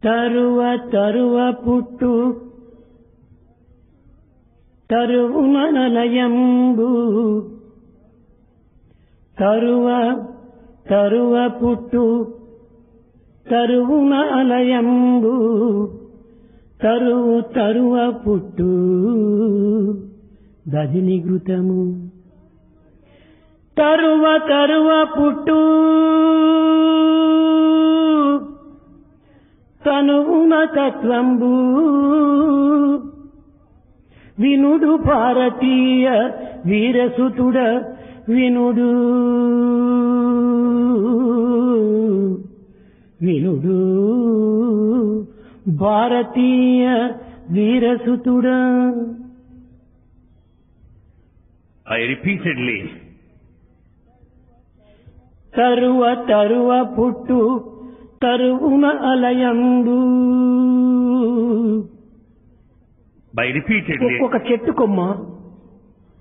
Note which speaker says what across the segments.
Speaker 1: తరువ తరువ పుట్టు తరువునలయంబు తరువ తరువ పుట్టు తరువునలయంబు తరువు తరువ పుట్టు దధినిగృతము తరువ తరువ పుట్టు తనువున తత్వంబు వినుడు భారతీయ వీరసుతుడ వినుడు వినుడు భారతీయ వీరసుతుడ.
Speaker 2: I repeatedly
Speaker 1: తరువ తరువ పుట్టు తరువున అలయంబు.
Speaker 2: by repeatedly
Speaker 1: ఒక్కొక్క చెట్టు కొమ్మ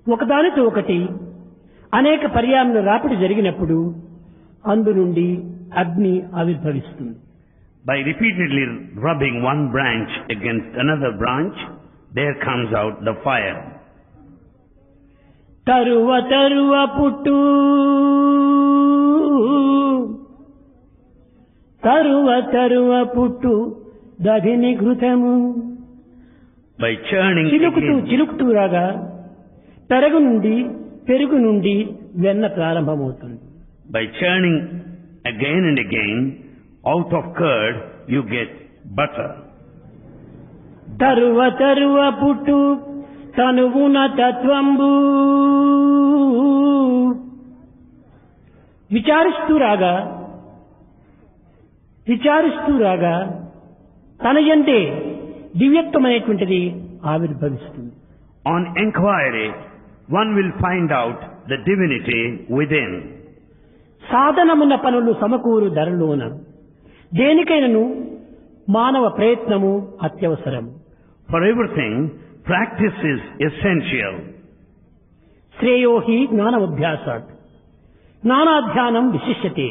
Speaker 1: ఒకదానితో ఒకటి అనేక పర్యాయములు రాపిడి జరిగినప్పుడు అందు నుండి అగ్ని ఆవిర్భవిస్తుంది.
Speaker 2: by repeatedly rubbing one branch against another branch, there comes out the fire.
Speaker 1: తరువ తరువ పుట్టు తరువ తరువ పుట్టు దధిని ఘృతము.
Speaker 2: by churning
Speaker 1: చిలుకుతూ
Speaker 2: again,
Speaker 1: చిలుకుతూ రాగా పెరుగు నుండి వెన్న ప్రారంభమవుతుంది.
Speaker 2: by churning again and again, out of curd you get butter.
Speaker 1: తరువ తరువ పుట్టు తనువున తత్వంబు. విచారిస్తూ రాగా తన యందే దివ్యత్వమైనటువంటిది ఆవిర్భవిస్తుంది.
Speaker 2: On inquiry, one will find out the divinity within.
Speaker 1: సాధనమున్న పనులు సమకూరు ధరలోన దేనికైనను మానవ ప్రయత్నము అత్యవసరం.
Speaker 2: For everything, practice is essential.
Speaker 1: శ్రేయోహి జ్ఞానమభ్యాసాత్ జ్ఞానాధ్యానం విశిష్యతే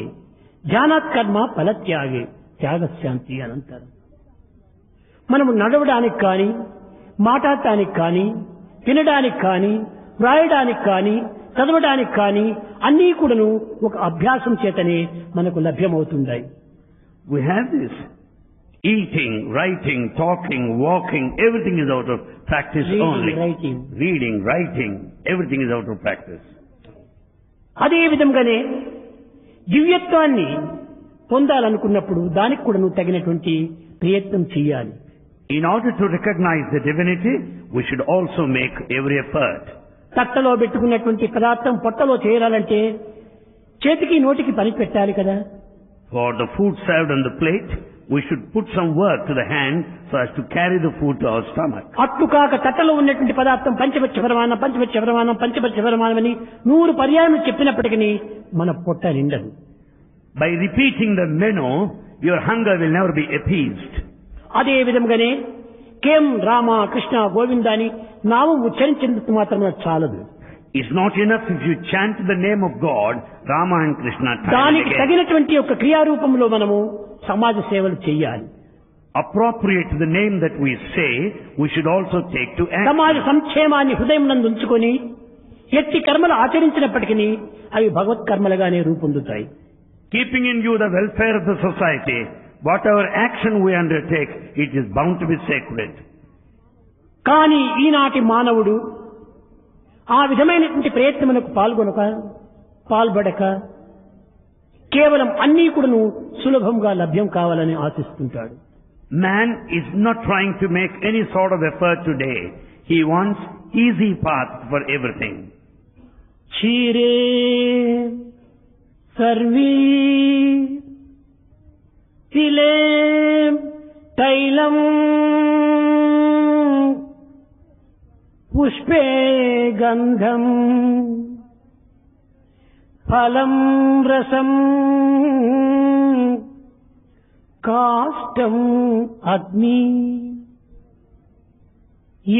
Speaker 1: ధ్యానాత్ కర్మ ఫలత్యాగే త్యాగశాంతి అనంతరం. మనము నడవడానికి కానీ మాట్లాడటానికి కానీ తినడానికి కానీ వ్రాయడానికి కానీ చదవడానికి కానీ అన్నీ కూడాను ఒక అభ్యాసం చేతనే మనకు లభ్యమవుతుంటాయి.
Speaker 2: We have this eating, writing, talking, walking, everything is out of practice only. Reading, writing, everything is out of practice.
Speaker 1: అదే విధంగానే దివ్యత్వాన్ని పొందాలనుకున్నప్పుడు దానికి కూడా నువ్వు తగినటువంటి ప్రయత్నం చేయాలి.
Speaker 2: In order to recognize the divinity, we should also make every effort.
Speaker 1: తట్టలో పెట్టుకున్నటువంటి పదార్థం పొట్టలో చేరాలంటే చేతికి నోటికి పని పెట్టాలి కదా.
Speaker 2: For the food served on the plate, we should put some work to the hand so as to carry the food to our stomach.
Speaker 1: అట్లు కాక తట్టలో ఉన్నటువంటి పదార్థం పంచపక్ష ప్రమాణం పంచపక్ష ప్రమాణం పంచపక్ష ప్రమాణం అని 100 పర్యాయం చెప్పినప్పటికీ మన పొట్ట నిండదు.
Speaker 2: By repeating the menu, your hunger will never be appeased.
Speaker 1: అదే విధంగానే కేం రామ కృష్ణ గోవింద అని నామం ఉచ్చరించినందుకు మాత్రమే చాలదు.
Speaker 2: It's not enough if you chant the name of God, Rama and Krishna.
Speaker 1: దానికి తగినటువంటి ఒక క్రియారూపంలో మనము సమాజ సేవలు చేయాలి.
Speaker 2: Appropriate to the name that we say, we should also take to act.
Speaker 1: సమాజ సంక్షేమాన్ని హృదయం నందు ఉంచుకొని ఎట్టి కర్మలు ఆచరించినప్పటికీ అవి భగవత్ కర్మలుగానే రూపొందుతాయి.
Speaker 2: Keeping in view the welfare of the society, whatever action we undertake, it is bound to be sacred.
Speaker 1: కానీ ఈనాటి మానవుడు ఆ విధమైనటువంటి ప్రయత్నములకు పాల్పడక కేవలం అన్నీ కూడాను సులభంగా లభ్యం కావాలని ఆశిస్తుంటాడు.
Speaker 2: Man is not trying to make any sort of effort today. He wants easy path for everything.
Speaker 1: క్షీరే సర్వీ తిలే తైలం పుష్పే గంధం ఫలం రసం కాష్టం అగ్ని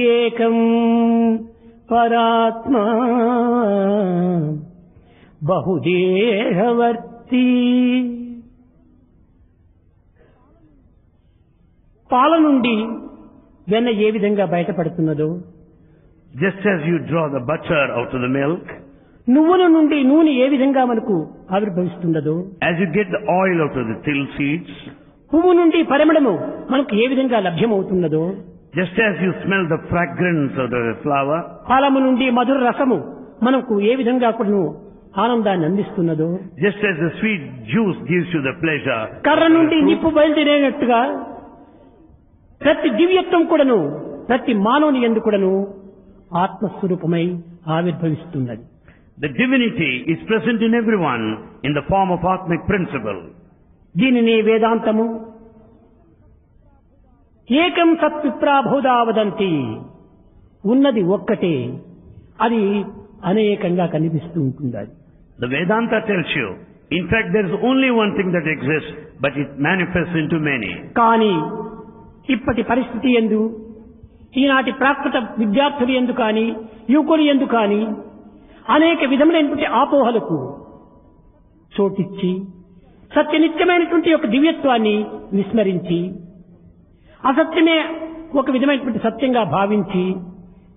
Speaker 1: ఏకం పరాత్మా బహుదేహవర్తి. పాల నుండి వెన్న ఏ విధంగా బయటపడుతున్నదో,
Speaker 2: Just as you draw the butter out of the milk,
Speaker 1: నువ్వుల నుండి నూనె ఏ విధంగా మనకు ఆవిర్భవిస్తున్నదో,
Speaker 2: as you get the oil out of the till seeds,
Speaker 1: పువ్వు నుండి పరిమళము మనకు ఏ విధంగా లభ్యమవుతున్నదో,
Speaker 2: just as you smell the fragrance of the flower,
Speaker 1: ఫలము నుండి మధుర రసము మనకు ఏ విధంగా కూడా ఆనందాన్ని అందిస్తున్నదో,
Speaker 2: just as the sweet juice gives you the pleasure,
Speaker 1: కర్ర నుండి నిప్పు బయలుదేరేనట్టుగా ప్రతి దివ్యత్వం కూడాను ప్రతి మానవుని యందు కూడాను ఆత్మస్వరూపమై ఆవిర్భవిస్తున్నది.
Speaker 2: the divinity is present in everyone in the form of Atmic principle.
Speaker 1: దీనిని వేదాంతము ఏకం సత్విప్రా బహుధా వదంతి, ఉన్నది ఒక్కటే, అది అనేకంగా కనిపిస్తూ ఉంటుంది. అది
Speaker 2: The Vedanta tells you, in fact there is only one thing that exists, but it manifests into many.
Speaker 1: కానీ ఇప్పటి పరిస్థితి యందు, ఈనాటి ప్రాకృత విద్యార్థులు యందు కానీ యువకులు యందు కానీ అనేక విధములైనటువంటి ఆపోహలకు చోటిచ్చి సత్యనిత్యమైనటువంటి ఒక దివ్యత్వాన్ని విస్మరించి అసత్యమే ఒక విధమైనటువంటి సత్యంగా భావించి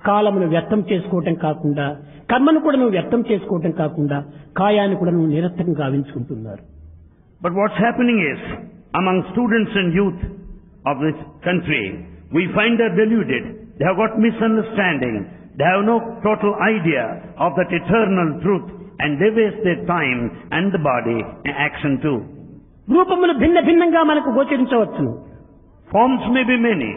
Speaker 1: కాలమును వ్యర్థం చేసుకోవటం కాకుండా, కర్మను కూడా నువ్వు వ్యర్థం చేసుకోవటం కాకుండా కాయాన్ని కూడా నువ్వు నిరర్థకం గావించుకుంటున్నారు.
Speaker 2: But what's happening is, among students and youth of this country, we find they're deluded. They have got misunderstanding. They have no total idea of that eternal truth, and they waste their time and the body and action too.
Speaker 1: రూపములు భిన్న భిన్నంగా మనకు గోచరించవచ్చును.
Speaker 2: Forms may be many.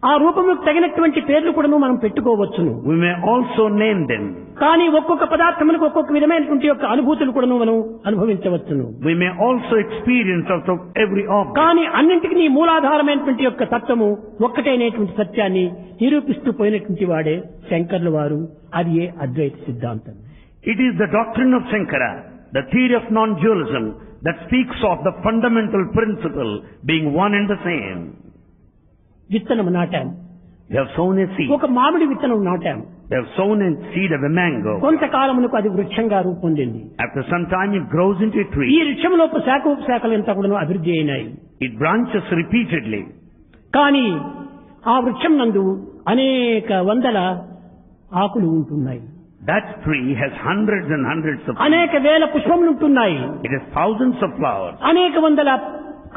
Speaker 1: ఆ రూపములకు తగినటువంటి పేర్లు కూడా మనం పెట్టుకోవచ్చును.
Speaker 2: We may also name them.
Speaker 1: కానీ ఒక్కొక్క పదార్థములకు ఒక్కొక్క విధమైనటువంటి యొక్క అనుభూతులు కూడా మనం అనుభవించవచ్చును.
Speaker 2: We may also experience out of every object.
Speaker 1: కానీ అన్నింటికి మూలాధారమైనటువంటి యొక్క తత్వము ఒక్కటైనటువంటి సత్యాన్ని నిరూపిస్తూ పోయినటువంటి వాడే శంకర్ల వారు. అది ఏ అద్వైత సిద్ధాంతం.
Speaker 2: It is the doctrine of Shankara, the theory of non-dualism, that speaks of the fundamental principle being one and the same.
Speaker 1: విత్తనం నాటాం.
Speaker 2: We have sown a seed.
Speaker 1: ఒక మామిడి విత్తనం నాటాం.
Speaker 2: We have sown a seed of a mango.
Speaker 1: కొంతకాలమునకు అది వృక్షంగా రూపొందింది.
Speaker 2: After some time it grows into a
Speaker 1: ఈ
Speaker 2: tree.
Speaker 1: వృక్షంలోపు శాఖలు ఎంత కూడా అభివృద్ధి అయినాయి.
Speaker 2: It branches repeatedly.
Speaker 1: కానీ ఆ వృక్షం నందు అనేక వందల ఆకులు ఉంటున్నాయి.
Speaker 2: That tree has hundreds and hundreds of
Speaker 1: అనేక వేల పుష్పములు ఉంటున్నాయి.
Speaker 2: It has thousands of flowers.
Speaker 1: అనేక వందల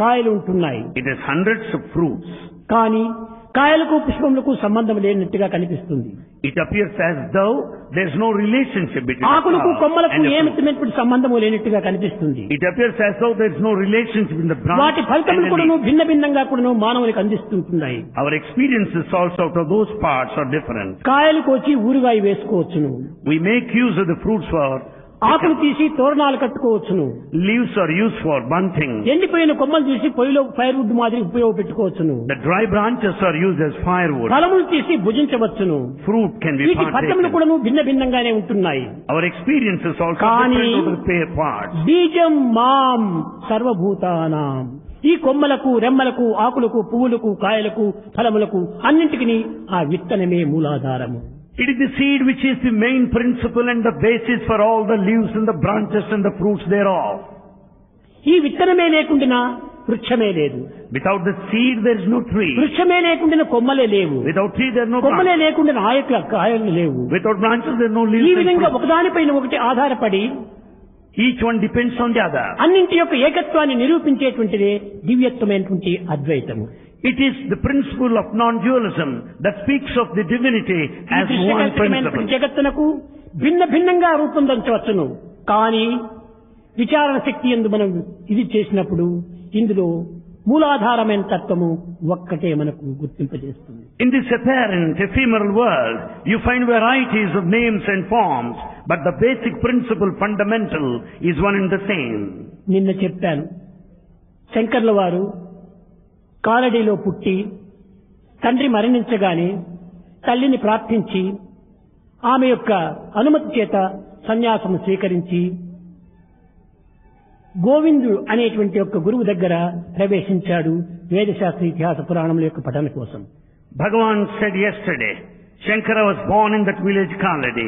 Speaker 1: కాయలు ఉంటున్నాయి.
Speaker 2: It has hundreds of fruits.
Speaker 1: కానీ కాయలకు పుష్పములకు సంబంధం లేనట్టుగా కనిపిస్తుంది.
Speaker 2: It appears as though there is no relationship between the
Speaker 1: ఆకులకు
Speaker 2: flower
Speaker 1: కొమ్మలకు
Speaker 2: and the fruit.
Speaker 1: ఏమిటమైనటువంటి సంబంధము లేనట్టుగా కనిపిస్తుంది.
Speaker 2: It appears as though there is no relationship in the branch
Speaker 1: వాటి
Speaker 2: and
Speaker 1: ఫలితములు
Speaker 2: the
Speaker 1: కూడాను
Speaker 2: leaf.
Speaker 1: భిన్న భిన్నంగా కూడాను మానవునికి అందిస్తుంటున్నాయి.
Speaker 2: Our experiences also out of those parts are different.
Speaker 1: కాయలు కోచి ఊరుగాయ వేసుకోవచ్చును.
Speaker 2: We make use of the fruits for
Speaker 1: ఆకులు తీసి తోరణాలు కట్టుకోవచ్చును.
Speaker 2: leaves are used for bunting.
Speaker 1: ఎండిపోయిన కొమ్మలు తీసి పొయ్యిలో ఫైర్వుడ్ మాదిరి ఉపయోగపెట్టుకోవచ్చును.
Speaker 2: The dry branches are used as firewood.
Speaker 1: ఫలములు తీసి భుజించవచ్చును.
Speaker 2: Fruit can be
Speaker 1: వీటి ఫలితములు
Speaker 2: partaken.
Speaker 1: కూడా భిన్న భిన్నంగానే ఉంటున్నాయి.
Speaker 2: Our experiences also
Speaker 1: కానీ
Speaker 2: different over the pair parts.
Speaker 1: బీజం మాం సర్వభూతానాం, ఈ కొమ్మలకు రెమ్మలకు ఆకులకు పువ్వులకు కాయలకు ఫలములకు అన్నింటికి ఆ విత్తనమే మూలాధారము.
Speaker 2: It is the seed which is the main principle and the basis for all the leaves and the branches and the fruits thereof.
Speaker 1: ఈ విత్తనమే లేకుండా వృక్షమే లేదు.
Speaker 2: Without the seed there is no tree.
Speaker 1: వృక్షమే లేకుండా కొమ్మలే లేవు.
Speaker 2: Without tree there are no
Speaker 1: కొమ్మలే
Speaker 2: branches.
Speaker 1: లేకుండా కాయలు లేవు.
Speaker 2: Without branches there are no
Speaker 1: ఈ
Speaker 2: leaves and
Speaker 1: విధంగా
Speaker 2: fruits.
Speaker 1: ఒకదానిపైన ఒకటి ఆధారపడి
Speaker 2: Each one depends on the other.
Speaker 1: అన్నింటి యొక్క ఏకత్వాన్ని నిరూపించేటువంటిదే దివ్యత్వమైనటువంటి అద్వైతము.
Speaker 2: It is the principle of non-dualism that speaks of the divinity as one principle.
Speaker 1: జగత్తునకు భిన్న భిన్నంగా రూపొందించవచ్చును. కానీ విచారణ శక్తి యందు మనం ఇది చేసినప్పుడు ఇందులో మూలాధారమైన తత్వము ఒక్కటే మనకు గుర్తింపజేస్తుంది.
Speaker 2: In this apparent ephemeral world, you find varieties of names and forms, but the basic principle fundamental is one and the same.
Speaker 1: నిన్న చెప్పాను, శంకర్ల వారు కాలడీలో పుట్టి తండ్రి మరణించగానే తల్లిని ప్రార్థించి ఆమె యొక్క అనుమతి చేత సన్యాసము స్వీకరించి గోవిందు అనేటువంటి యొక్క గురువు దగ్గర ప్రవేశించాడు వేదశాస్త్ర ఇతిహాస పురాణముల యొక్క పఠన కోసం.
Speaker 2: Bhagavan said yesterday, Shankara was born in that village Kaladi,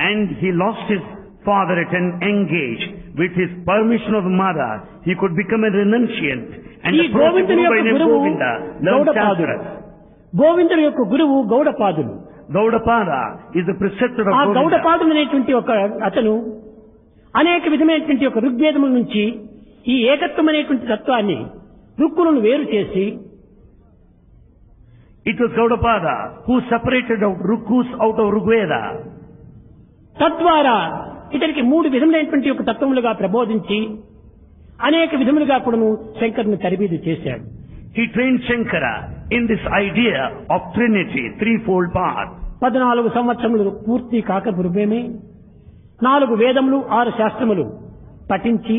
Speaker 2: and he lost his father at an young age. With his permission of the mother, he could become a renunciant and
Speaker 1: ఈ
Speaker 2: the first
Speaker 1: గోవిందుని
Speaker 2: Guru by
Speaker 1: యొక్క
Speaker 2: name
Speaker 1: గురువు
Speaker 2: Govinda learned
Speaker 1: గౌడపాదుడు.
Speaker 2: Shastras.
Speaker 1: గోవిందుని యొక్క గురువు గౌడపాదుడు.
Speaker 2: Gaudapada is the preceptor of
Speaker 1: ఆ
Speaker 2: Govinda.
Speaker 1: గౌడపాదుడు అనేటువంటి ఒక అతను అనేక విధమైనటువంటి ఒక ఋగ్వేదముల నుంచి ఈ ఏకత్వం అనేటువంటి తత్వాన్ని రుక్కులను వేరు చేసి
Speaker 2: It was Gaudapada who separated out Rukus out of Rigveda.
Speaker 1: తద్వారా ఇతనికి 3 విధములైనటువంటి ఒక తత్వములుగా ప్రబోధించి అనేక విధములుగా కూడాను శంకరుని తరబీదు చేశాడు.
Speaker 2: He trained Shankara in this idea of Trinity, threefold path.
Speaker 1: 14 సంవత్సరములు పూర్తి కాక పూర్వమే 4 వేదములు 6 శాస్త్రములు పఠించి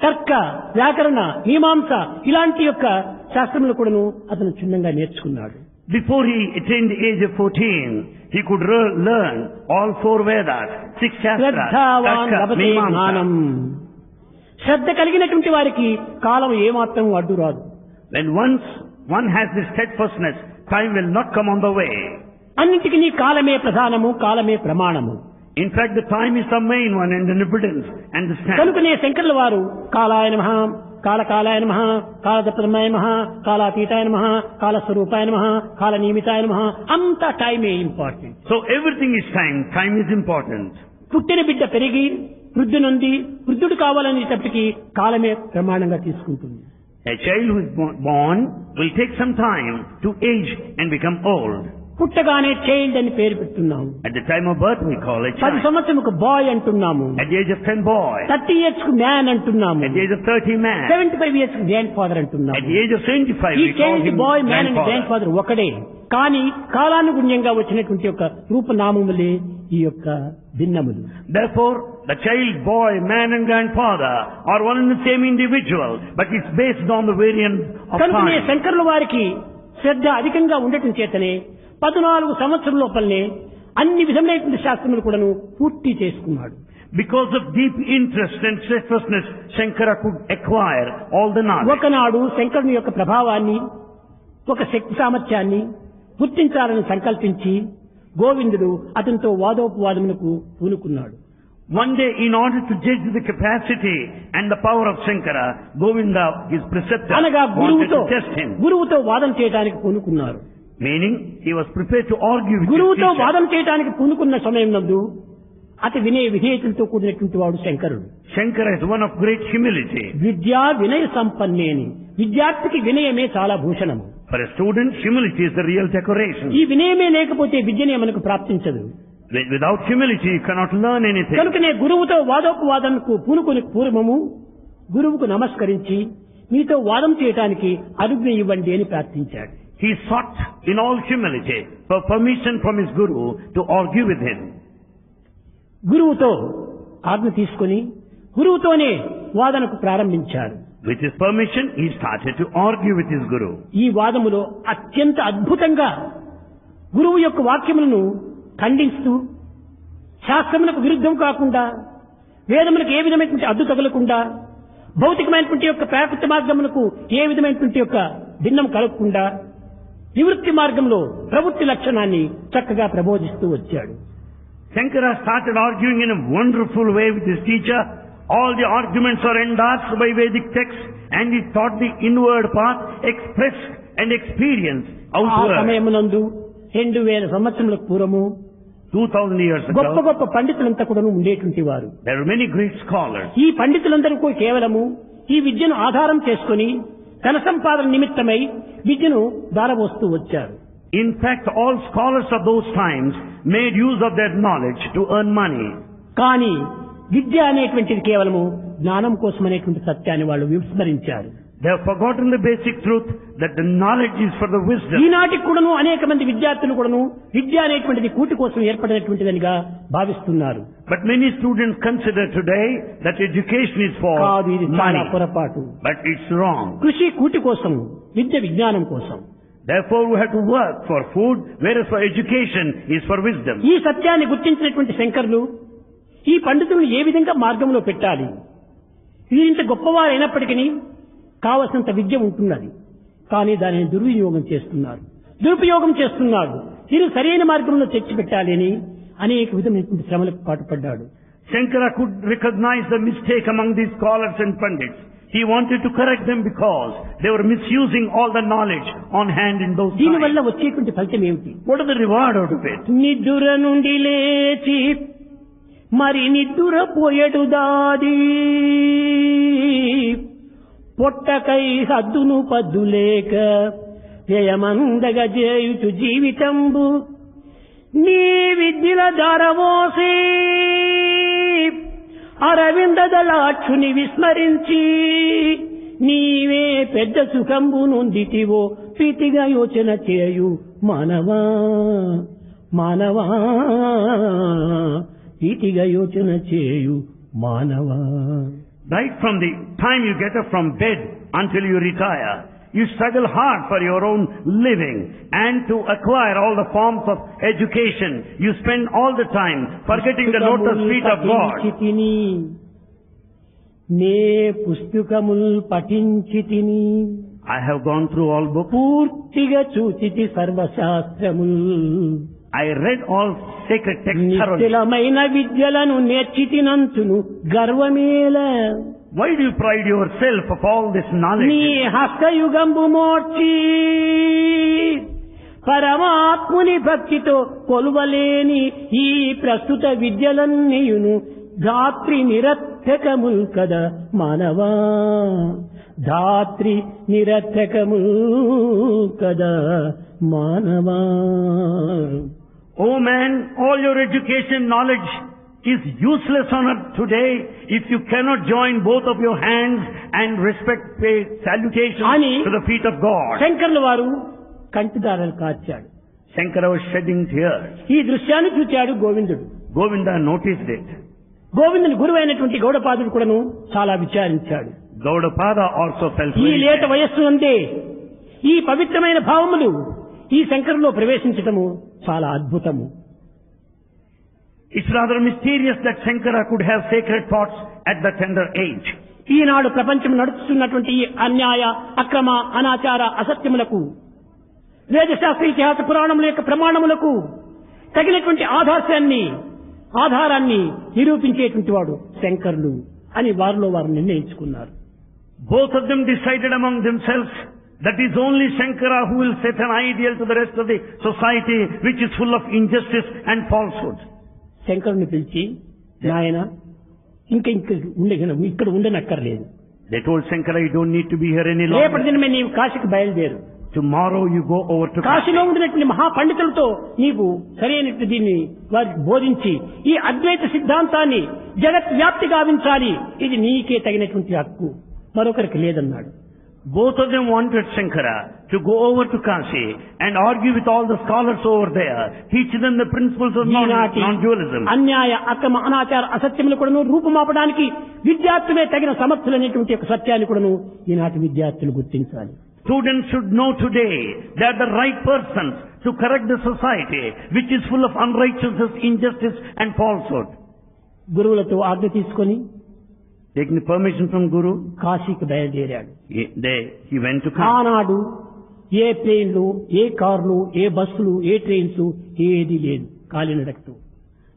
Speaker 1: తర్క వ్యాకరణ మీమాంస ఇలాంటి యొక్క శాస్త్రములు కూడాను అతను క్షుణ్ణంగా నేర్చుకున్నాడు.
Speaker 2: Before he attained the age of 14, he could learn all 4 Vedas, 6 Shastras,
Speaker 1: శ్రద్ధావాన్
Speaker 2: Tarka,
Speaker 1: లభతే జ్ఞానం.
Speaker 2: Mimamsa.
Speaker 1: శ్రద్ధ కలిగినటువంటి వారికి కాలం ఏమాత్రం అడ్డు రాదు.
Speaker 2: When once one has this steadfastness, time will not come on the way.
Speaker 1: అన్నింటికి నీ కాలమే ప్రధానము, కాలమే ప్రమాణము.
Speaker 2: In fact, the time is the main one and an evidence and the standard.
Speaker 1: కనుకనే శంకరుల వారు కాలాయ నమః, కాలకాలాయ నమః, కాలదప్రమాయ నమః, కాలాతీతాయ నమః, కాలస్వరూపాయ నమః, కాలనియమితాయ నమః, అంతా టైమే important.
Speaker 2: So everything is time. Time is important.
Speaker 1: పుట్టిన బిడ్డ పెరిగి వృద్ధి నొంది వృద్ధుడు కావాలనేటప్పటికీ కాలమే ప్రమాణంగా తీసుకుంటుంది.
Speaker 2: A child who is born will take some time to age and become old.
Speaker 1: పుట్టగానే చైల్డ్ అని పేరు పెడుతున్నాము.
Speaker 2: At the time of birth we call it
Speaker 1: 10
Speaker 2: child.
Speaker 1: సంవత్సరంకు బాయ్ అంటున్నాము.
Speaker 2: At the age of 10 boy.
Speaker 1: 30 years కు man అంటున్నాము.
Speaker 2: At the age of 30 man.
Speaker 1: 75 years కు grand father
Speaker 2: At
Speaker 1: అంటున్నాము.
Speaker 2: the age of 75
Speaker 1: ఈ
Speaker 2: we call
Speaker 1: child
Speaker 2: him
Speaker 1: bye man and grand
Speaker 2: grandfather.
Speaker 1: Father ఒకడే. కానీ కాలానుగుణ్యంగా వచ్చినటువంటి యొక్క రూపనామములే ఈ యొక్క భిన్నములు.
Speaker 2: Therefore, the child, boy, man and grandfather are one and the same individual, but it's based on the variance of
Speaker 1: కనుకనే
Speaker 2: time.
Speaker 1: శంకరుల వారికి శ్రద్ధ అధికంగా ఉండటం చేతనే 14 సంవత్సరం లోపలనే అన్ని విధములైనటువంటి శాస్త్రములు కూడాను పూర్తి చేసుకున్నాడు.
Speaker 2: Because of deep interest and steadfastness, Shankara could acquire all the knowledge.
Speaker 1: ఒకనాడు శంకరుని యొక్క ప్రభావాన్ని ఒక శక్తి సామర్థ్యాన్ని గుర్తించాలని సంకల్పించి గోవిందుడు అతనితో వాదోపవాదములకు పూనుకున్నాడు.
Speaker 2: One day, in order to judge the capacity and the power of Shankara, Govinda, his preceptor,
Speaker 1: అనగా
Speaker 2: wanted to test him.
Speaker 1: గురువుతో వాదం చేయడానికి పూనుకున్నారు.
Speaker 2: Meaning, he was prepared to argue with his
Speaker 1: గురువుతో
Speaker 2: teacher.
Speaker 1: వాదం చేయడానికి పూనుకున్న సమయం నందు అతి వినయ విధేయతలతో కూడినటువంటి వాడు శంకరుడు.
Speaker 2: Shankara is one of great humility.
Speaker 1: విద్యా వినయ సంపన్నేని. విద్యార్థికి వినయమే చాలా భూషణము.
Speaker 2: For a student, humility is the real decoration.
Speaker 1: ఈ వినయమే లేకపోతే విద్యనే మనకు ప్రాప్తించదు.
Speaker 2: Without humility, you cannot learn anything.
Speaker 1: కనుకనే గురువుతో వాదోపవాదనకు పూనుకొని పూర్వము గురువుకు నమస్కరించి మీతో వాదం చేయడానికి అనుజ్ఞ ఇవ్వండి అని ప్రార్థించాడు.
Speaker 2: He sought in all humility for permission from his guru to argue with him.
Speaker 1: గురువుతో ఆజ్ఞ తీసుకొని గురువుతోనే వాదనకు ప్రారంభించాడు.
Speaker 2: With his permission, he started to argue with his guru.
Speaker 1: ఈ వాదములో అత్యంత అద్భుతంగా గురువు యొక్క వాక్యములను ఖండిస్తూ శాస్త్రములకు విరుద్ధం కాకుండా వేదములకు ఏ విధమైనటువంటి అడ్డు తగలకుండా భౌతికమైనటువంటి యొక్క ప్రాకృత మార్గములకు ఏ విధమైనటువంటి యొక్క భిన్నం కలగకుండా నివృత్తి మార్గంలో ప్రవృత్తి లక్షణాన్ని చక్కగా ప్రబోధిస్తూ వచ్చాడు.
Speaker 2: Shankara started arguing in a wonderful way with his teacher. All the arguments are endorsed by Vedic texts, and he taught the inward path, expressed and experienced
Speaker 1: ఆ
Speaker 2: outward.
Speaker 1: సమయమునందు 2000 సంవత్సరములకు పూర్వము
Speaker 2: 2000 years
Speaker 1: గొప్ప
Speaker 2: ago,
Speaker 1: గొప్ప పండితులంతా కూడా ఉండేటువంటి వారు.
Speaker 2: there were many great scholars.
Speaker 1: ఈ పండితులందరూ కూడా కేవలము ఈ విద్యను ఆధారం చేసుకుని ధన సంపాదన నిమిత్తమై విద్యను దారబోస్తూ వచ్చారు.
Speaker 2: In fact, all scholars of those times made use of their knowledge to earn money.
Speaker 1: కానీ విద్య అనేటువంటిది కేవలము జ్ఞానం కోసం అనేటువంటి సత్యాన్ని వాళ్ళు విస్మరించారు.
Speaker 2: They have forgotten the basic truth that the knowledge is for the wisdom.
Speaker 1: ఈనాటికి కూడాను అనేక మంది విద్యార్థులు కూడాను విద్య అనేటువంటిది కూటి కోసం ఏర్పడినటువంటిదనిగా భావిస్తున్నారు.
Speaker 2: But many students consider today that education is for
Speaker 1: కాదు, ఇది చాలా
Speaker 2: money.
Speaker 1: పొరపాటు.
Speaker 2: But it's wrong.
Speaker 1: కృషి కూటి కోసం, విద్య విజ్ఞానం కోసం.
Speaker 2: Therefore, we have to work for food, whereas for education is for wisdom.
Speaker 1: ఈ సత్యాన్ని గుర్తించినటువంటి శంకరులు ఈ పండితులను ఏ విధంగా మార్గంలో పెట్టాలి, వీరింత గొప్పవారు అయినప్పటికీ కావలసినంత విద్య ఉంటున్నది, కానీ దానిని దుర్వినియోగం చేస్తున్నారు, దురుపయోగం చేస్తున్నారు. వీరు సరైన మార్గంలో తెచ్చిపెట్టాలి అని అనేక విధమైనటువంటి శ్రమలకు పాటుపడ్డాడు.
Speaker 2: Shankara could recognize the mistake among these scholars and pandits. He wanted to correct them because they were misusing all the knowledge on hand in those
Speaker 1: దీని వల్ల
Speaker 2: times.
Speaker 1: వచ్చేటువంటి ఫలితం ఏమిటి?
Speaker 2: What is the reward out of it?
Speaker 1: నిద్దుర నుండి లేచి మరి నిద్దుర పోయడు దాది పొట్టకై హద్దును పద్దులేక వ్యయమందగ చేయుచు జీవితంబు నీ విద్యల దారవోసి అరవిందదలాక్షుని విస్మరించి నీవే పెద్ద సుఖంబు నొందితివో ప్రీతిగా యోచన చేయు మానవా మానవా ప్రీతిగా యోచన చేయు మానవా.
Speaker 2: Right from the time you get up from bed until you retire, you struggle hard for your own living and to acquire all the forms of education. You spend all the time forgetting the lotus feet of God.
Speaker 1: నే పుస్తకముల్ పఠించితిని
Speaker 2: I have gone through all books.
Speaker 1: పూర్తిగా చూచితి సర్వశాస్త్రముల్
Speaker 2: I read all sacred texts thoroughly.
Speaker 1: నిశ్చలమైన విద్యలను నేర్చితినంతును గర్వమేల.
Speaker 2: Why do you pride yourself of all this knowledge?
Speaker 1: నీ హస్తయుగంబు మోర్చి పరమాత్ముని భక్తితో కొలువలేని ఈ ప్రస్తుత విద్యలన్నీయును ధాత్రి నిరర్థకముల్ కదా మానవా ధాత్రి నిరర్థకముల్ కదా మానవా.
Speaker 2: Oh man, all your education knowledge is useless on earth today if you cannot join both of your hands and respect, pay salutation
Speaker 1: Ani
Speaker 2: to the feet of God.
Speaker 1: శంకర్ల వారు కంటిదారాలు కార్చాడు.
Speaker 2: Shankara was shedding tears.
Speaker 1: ఈ దృశ్యాన్ని చూచాడు గోవిందుడు.
Speaker 2: Govinda noticed it.
Speaker 1: గోవిందుని గురువైనటువంటి గౌడపాదుడు కూడాను చాలా విచారించాడు.
Speaker 2: Gaudapada also felt
Speaker 1: ఈ
Speaker 2: very
Speaker 1: లేత
Speaker 2: sad.
Speaker 1: వయస్సు అందే ఈ పవిత్రమైన భావములు ఈ శంకరులో ప్రవేశించటము చాలా అద్భుతము.
Speaker 2: It's rather mysterious that Shankara could have sacred thoughts at the tender age.
Speaker 1: ఈనాడు ప్రపంచం నడుస్తున్నటువంటి ఈ అన్యాయ అక్రమ అనాచార అసత్యములకు వేదశాస్త్ర ఇతిహాస పురాణముల యొక్క ప్రమాణములకు తగినటువంటి ఆధారాన్ని నిరూపించేటువంటి వాడు శంకరులు అని వారిలో వారు నిర్ణయించుకున్నారు.
Speaker 2: Both of them decided among themselves that is only Shankara who will set an ideal to the rest of the society which is full of injustice and falsehood.
Speaker 1: శంకరుని పిలిచి నాయన ఇక్కడ ఉండనక్కర్లేదు.
Speaker 2: They told Shankara, you don't need to be here any
Speaker 1: రేపటి
Speaker 2: longer.
Speaker 1: దినమే నీవు కాశీకి బయలుదేరు.
Speaker 2: Tomorrow you go over to
Speaker 1: కాశీలో
Speaker 2: Kashi.
Speaker 1: ఉండినటువంటి మహాపండితులతో నీవు సరైనటువంటి దీన్ని వారికి బోధించి ఈ అద్వైత సిద్ధాంతాన్ని జగత్ వ్యాప్తి గావించాలి. ఇది నీకే తగినటువంటి హక్కు, మరొకరికి లేదన్నాడు.
Speaker 2: Both of them wanted Shankara to go over to Kashi and argue with all the scholars over there, teach them the principles of
Speaker 1: ఈనాటి
Speaker 2: non-dualism.
Speaker 1: అన్యాయ అక్రమ అనాచార అసత్యములు కూడాను రూపుమాపడానికి విద్యార్థులే తగిన సమర్థులనేటువంటి ఒక సత్యాన్ని కూడాను ఈనాటి విద్యార్థులు గుర్తించాలి.
Speaker 2: Students should know today they are the right persons to correct the society which is full of unrighteousness, injustice and falsehood.
Speaker 1: గురువులతో ఆజ్ఞ తీసుకొని
Speaker 2: Taking permission from Guru,
Speaker 1: కాశీకి బయలుదేరాడు.
Speaker 2: he went to Kashi.
Speaker 1: ఆనాడు ఏ ప్లేన్లు, ఏ కార్లు, ఏ బస్సులు, ఏ ట్రైన్స్ ఏది లేదు, కాలినడకతో.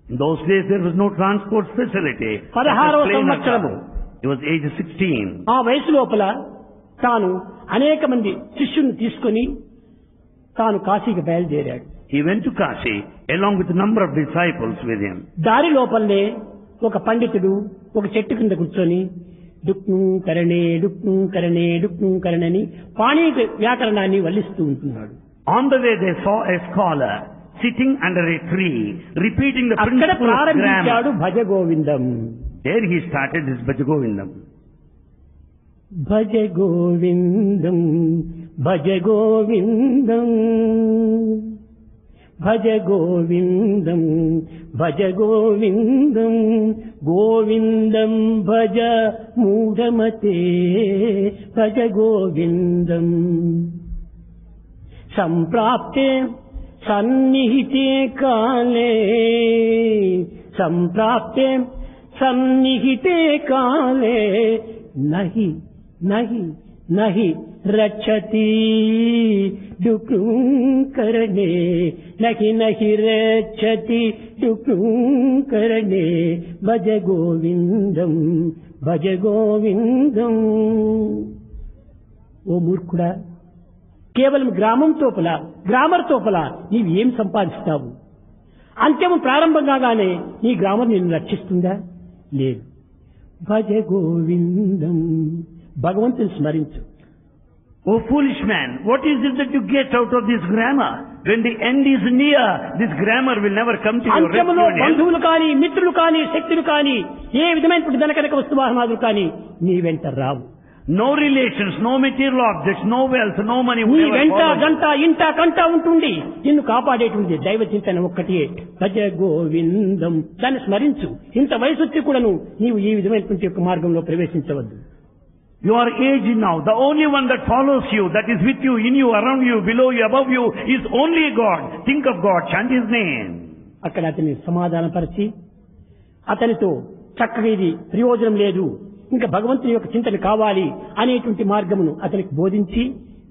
Speaker 2: In those days there was no transport facility.
Speaker 1: 16వ సంవత్సరము.
Speaker 2: He was age 16.
Speaker 1: ఆ వయసు లోపల తాను అనేక మంది శిష్యుని తీసుకొని తాను కాశీకి బయలుదేరాడు.
Speaker 2: He went to Kashi along with a number of disciples with him.
Speaker 1: దారి లోపలనే ఒక పండితుడు ఒక చెట్టు కింద కూర్చొని డుక్ను కరణే డుక్ను కరణే డుక్ను కరణని పాణి వ్యాకరణాన్ని వల్లిస్తూ ఉంటున్నాడు.
Speaker 2: On the way they saw a scholar sitting under a tree repeating the
Speaker 1: అక్కడ
Speaker 2: principles of
Speaker 1: ప్రారంభించాడు
Speaker 2: grammar.
Speaker 1: Bhaja Govindam.
Speaker 2: There he started his Bhajagovindam.
Speaker 1: భజ గోవిందం భజ గోవిందం భజ గోవిందం భజ గోవిందం గోవిందం భజ మూఢమతే భజ గోవిందం సంప్రాప్తే సన్నిహితే కాలే సంప్రాప్తే సన్నిహితే కాలే నహి నహి నహి రక్షతి డుక్ను కరణే నహి నహి రక్షతి డుక్ను కరణే భజ గోవిందం భజ గోవిందం. ఓ మూర్ఖుడా, కేవలం గ్రామర్ తోపల నీవు ఏం సంపాదిస్తావు? అంత్యము ప్రారంభం కాగానే నీ గ్రామర్ నిన్ను రక్షిస్తుందా? లేదు. భజ గోవిందం, భగవంతుని స్మరించు.
Speaker 2: Oh foolish man, what is it that you get out of this grammar? When the end is near, this grammar will never come to your
Speaker 1: అంత్యములో
Speaker 2: rescue.
Speaker 1: బంధువులు కానీ, మిత్రులు కానీ, శక్తులు కానీ, ఏ విధమైనటువంటి ధనకనక వస్తువాహనాలు కానీ నీ వెంట రావు.
Speaker 2: No relations, no material objects, no wealth, no money
Speaker 1: నీ
Speaker 2: will ever
Speaker 1: వెంట
Speaker 2: follow you.
Speaker 1: గంట ఇంట కంట ఉంటుంది. నిన్ను కాపాడేటువంటి దైవ చింతన ఒక్కటే. భజ గోవిందం, దాన్ని స్మరించు. ఇంత వయసు వచ్చి కూడాను నీవు ఈ విధమైనటువంటి యొక్క మార్గంలో ప్రవేశించవద్దు.
Speaker 2: You are aged now. The only one that follows you, that is with you, in you, around you, below you, above you, is only God. Think of God, chant His name.
Speaker 1: అక్కడ అతన్ని సమాధానపరిచి అతనితో చక్కగా ఇది ప్రయోజనం లేదు, ఇంకా భగవంతుని యొక్క చింతన కావాలి అనేటువంటి మార్గమును అతనికి బోధించి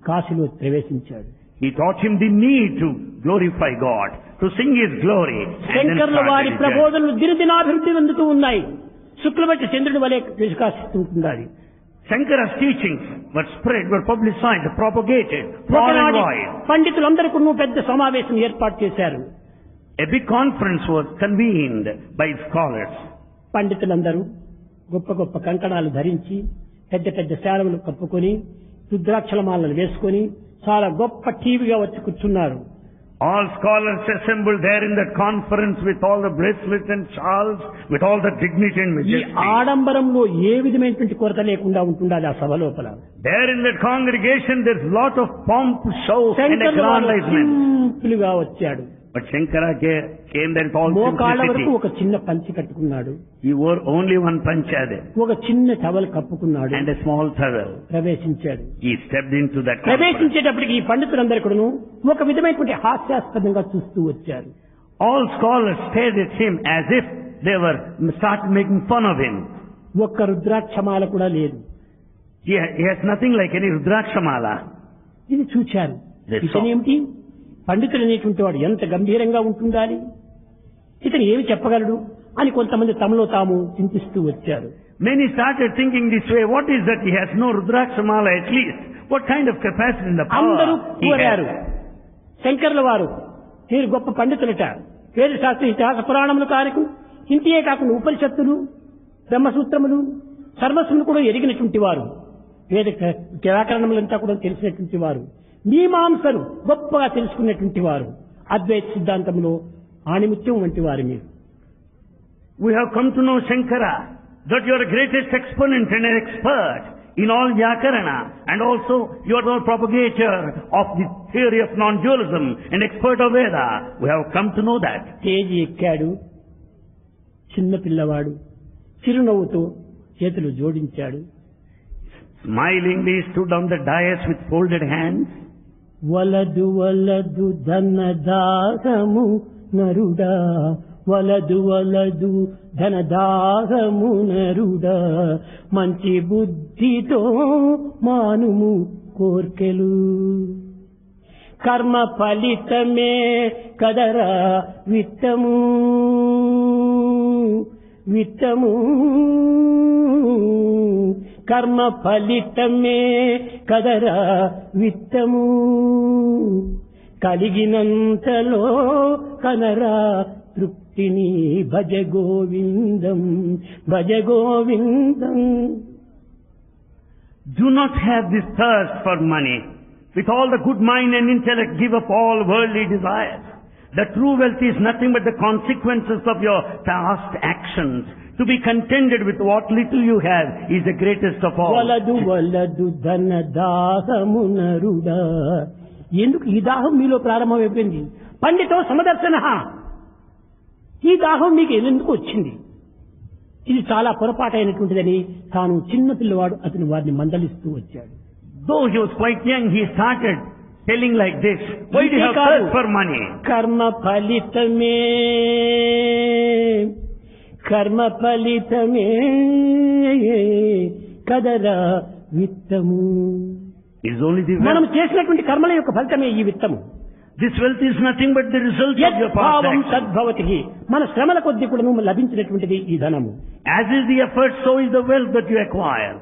Speaker 1: కాశీలో ప్రవేశించాడు.
Speaker 2: He taught him the need to glorify God, to sing His glory. And then
Speaker 1: శంకర్ల వారి
Speaker 2: started his journey.
Speaker 1: ప్రబోధనలు దినదినాభివృద్ధి చెందుతూ ఉన్నాయి. శుక్లబట్టి చంద్రుడి వలె వికాసిస్తుంటున్నాయి.
Speaker 2: Shankara's teachings were spread, were publicized, propagated, far and
Speaker 1: ఒకనాటి
Speaker 2: wide.
Speaker 1: పండితులందరికీ పెద్ద సమావేశం ఏర్పాటు చేశారు.
Speaker 2: A big conference was convened by scholars.
Speaker 1: పండితులందరూ గొప్ప గొప్ప కంకణాలు ధరించి, పెద్ద పెద్ద శాలములు కప్పుకొని, రుద్రాక్షలమాలను వేసుకొని చాలా గొప్ప టీవీగా వచ్చి కూర్చున్నారు.
Speaker 2: All scholars assembled there in that conference with all the bracelets and shawls, with all the dignity and
Speaker 1: ఈ
Speaker 2: majesty.
Speaker 1: ఆడంబరంలో ఏ విధమైనటువంటి కొరత లేకుండా ఉంటుండాలి ఆ సభ లోపల.
Speaker 2: There in that congregation there's lot of pomp, show and
Speaker 1: శంకరుల వారు
Speaker 2: aggrandizement.
Speaker 1: సింపుల్గా వచ్చాడు.
Speaker 2: But Shankara came there with all
Speaker 1: మోకాళ్ళ వరకు
Speaker 2: simplicity.
Speaker 1: ఒక చిన్న పంచి కట్టుకున్నాడు.
Speaker 2: He wore only one panchade
Speaker 1: ఒక చిన్న towel కప్పుకున్నాడు.
Speaker 2: and a small towel.
Speaker 1: ప్రవేశించాడు.
Speaker 2: He stepped into that conference.
Speaker 1: ప్రవేశించేటప్పటికి ఈ పండితులందరూ కూడాను ఒక విధమైనటువంటి హాస్యాస్పదంగా చూస్తూ వచ్చారు.
Speaker 2: All scholars stared at him as if they were started making fun of him.
Speaker 1: ఒక్క రుద్రాక్షమాల కూడా లేదు.
Speaker 2: He has nothing like any Rudrakshamala.
Speaker 1: ఇది చూచారు.
Speaker 2: They saw.
Speaker 1: ఇతనేమిటి, పండితుడు అనేటువంటి వాడు ఎంత గంభీరంగా ఉంటుండాలి, ఇతను ఏమి చెప్పగలడు అని కొంతమంది తమలో తాము చింతిస్తూ వచ్చారు.
Speaker 2: Many started thinking this way, what is that he has no Rudrakshamala at least? What kind of capacity in the
Speaker 1: అందరూ
Speaker 2: power he
Speaker 1: కోరారు.
Speaker 2: has?
Speaker 1: శంకర్ల వారు మీరు గొప్ప పండితులట, వేద శాస్త్ర ఇతిహాస పురాణములు కారకు ఇంటియే కాకుండా ఉపనిషత్తులు, బ్రహ్మసూత్రములు, సర్వస్సులు కూడా ఎరిగినటువంటి వారు, వేద వ్యాకరణములంతా కూడా తెలిసినటువంటి వారు, మీమాంసలు గొప్పగా తెలుసుకున్నటువంటి వారు, అద్వైత సిద్ధాంతంలో ఆణిముత్యం వంటి వారు మీరు.
Speaker 2: We have come to know Shankara, that you are the greatest exponent and an expert in all Vyakarana, and also you are the propagator of the theory of non-dualism and expert of Veda. We have come to know that.
Speaker 1: Teji ఎక్కాడు. చిన్న పిల్లవాడు చిరునవ్వుతో చేతులు జోడించాడు.
Speaker 2: Smilingly stood on the dais with folded hands.
Speaker 1: వలదు వలదు ధనదాహము నరుడా, వలదు వలదు ధనదాహము నరుడా, మంచి బుద్ధితో మానుము కోర్కెలు, కర్మ ఫలితమే కదరా విత్తము, విత్తము కర్మ ఫలితమే కదరా విత్తము, కలిగినంతలో కనరా తృప్తిని, భజ గోవిందం భజ గోవిందం.
Speaker 2: Do not have this thirst for money. With all the good mind and intellect, give up all worldly desires. The true wealth is nothing but the consequences of your past actions. To be contented with what little you have is the greatest of all.
Speaker 1: వలదు వలదు ధన దాహము నరుడా. ఎందుకు ఈ దాహం మీలో ప్రారంభమైపోయింది? పండితో సమదర్శన, ఈ దాహం మీకు ఎందుకు వచ్చింది? ఇది చాలా పొరపాటైనటువంటిదని తాను చిన్న పిల్లవాడు అతను వారిని మందలిస్తూ వచ్చాడు.
Speaker 2: Though he was quite young, he started telling like this, why do you have thirst for money?
Speaker 1: కర్మ ఫలితమే, కర్మ ఫలితమే కదరా విత్తము.
Speaker 2: It's only the
Speaker 1: మనం
Speaker 2: wealth.
Speaker 1: చేసినటువంటి కర్మల యొక్క ఫలితమే ఈ విత్తము.
Speaker 2: This wealth is nothing but the result of your past
Speaker 1: యద్భావం
Speaker 2: action.
Speaker 1: తద్భవతి. మన శ్రమల కొద్ది కూడా లభించినటువంటిది ఈ ధనము.
Speaker 2: As is the effort, so is the wealth that you acquire.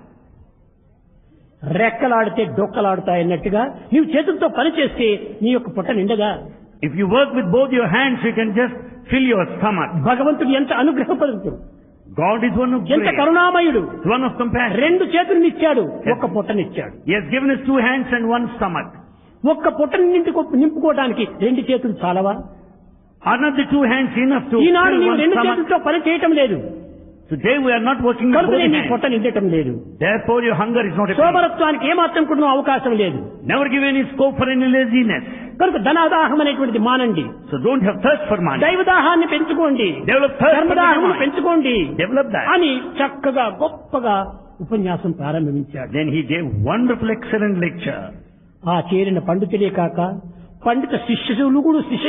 Speaker 1: రెక్కలాడితే డొక్కలాడుతాయన్నట్టుగా నీవు చేతులతో పని చేస్తే నీ యొక్క పొట్ట నిండగా.
Speaker 2: If you work with both your hands, you can just fill your stomach.
Speaker 1: భగవంతుడు ఎంత అనుగ్రహపరుడు,
Speaker 2: God is one of
Speaker 1: ఎంత
Speaker 2: grace,
Speaker 1: కరుణామయుడు.
Speaker 2: one of compassion.
Speaker 1: రెండు చేతులనిచ్చాడు, ఒక్క పొట్టనిచ్చాడు.
Speaker 2: He has given us 2 hands and 1 stomach.
Speaker 1: ఒక్క పొట్టని నింపుకోవడానికి 2 చేతులు చాలవా?
Speaker 2: Are not the 2 hands enough to
Speaker 1: Eenadu
Speaker 2: fill
Speaker 1: నీవు
Speaker 2: 1
Speaker 1: 2
Speaker 2: stomach?
Speaker 1: చేతులతో పని చేయటం లేదు,
Speaker 2: Today we are not working with both
Speaker 1: కనుక నీ
Speaker 2: hands.
Speaker 1: పొట్ట నిండటం లేదు.
Speaker 2: Therefore your hunger is not appeased.
Speaker 1: సోమరత్వానికి ఏమాత్రం కూడా అవకాశం లేదు.
Speaker 2: Never give any scope for any laziness.
Speaker 1: కనుక ధనాదాహం అనేటువంటిది మానండి.
Speaker 2: So don't have thirst for money.
Speaker 1: దైవదాహాన్ని పెంచుకోండి,
Speaker 2: Develop thirst for
Speaker 1: ధర్మదాహం
Speaker 2: divine.
Speaker 1: పెంచుకోండి
Speaker 2: Develop that.
Speaker 1: అని చక్కగా గొప్పగా ఉపన్యాసం ప్రారంభించాడు.
Speaker 2: Then he gave wonderful, excellent lecture.
Speaker 1: ఆ చేరిన పండితులే కాక పండిత శిష్య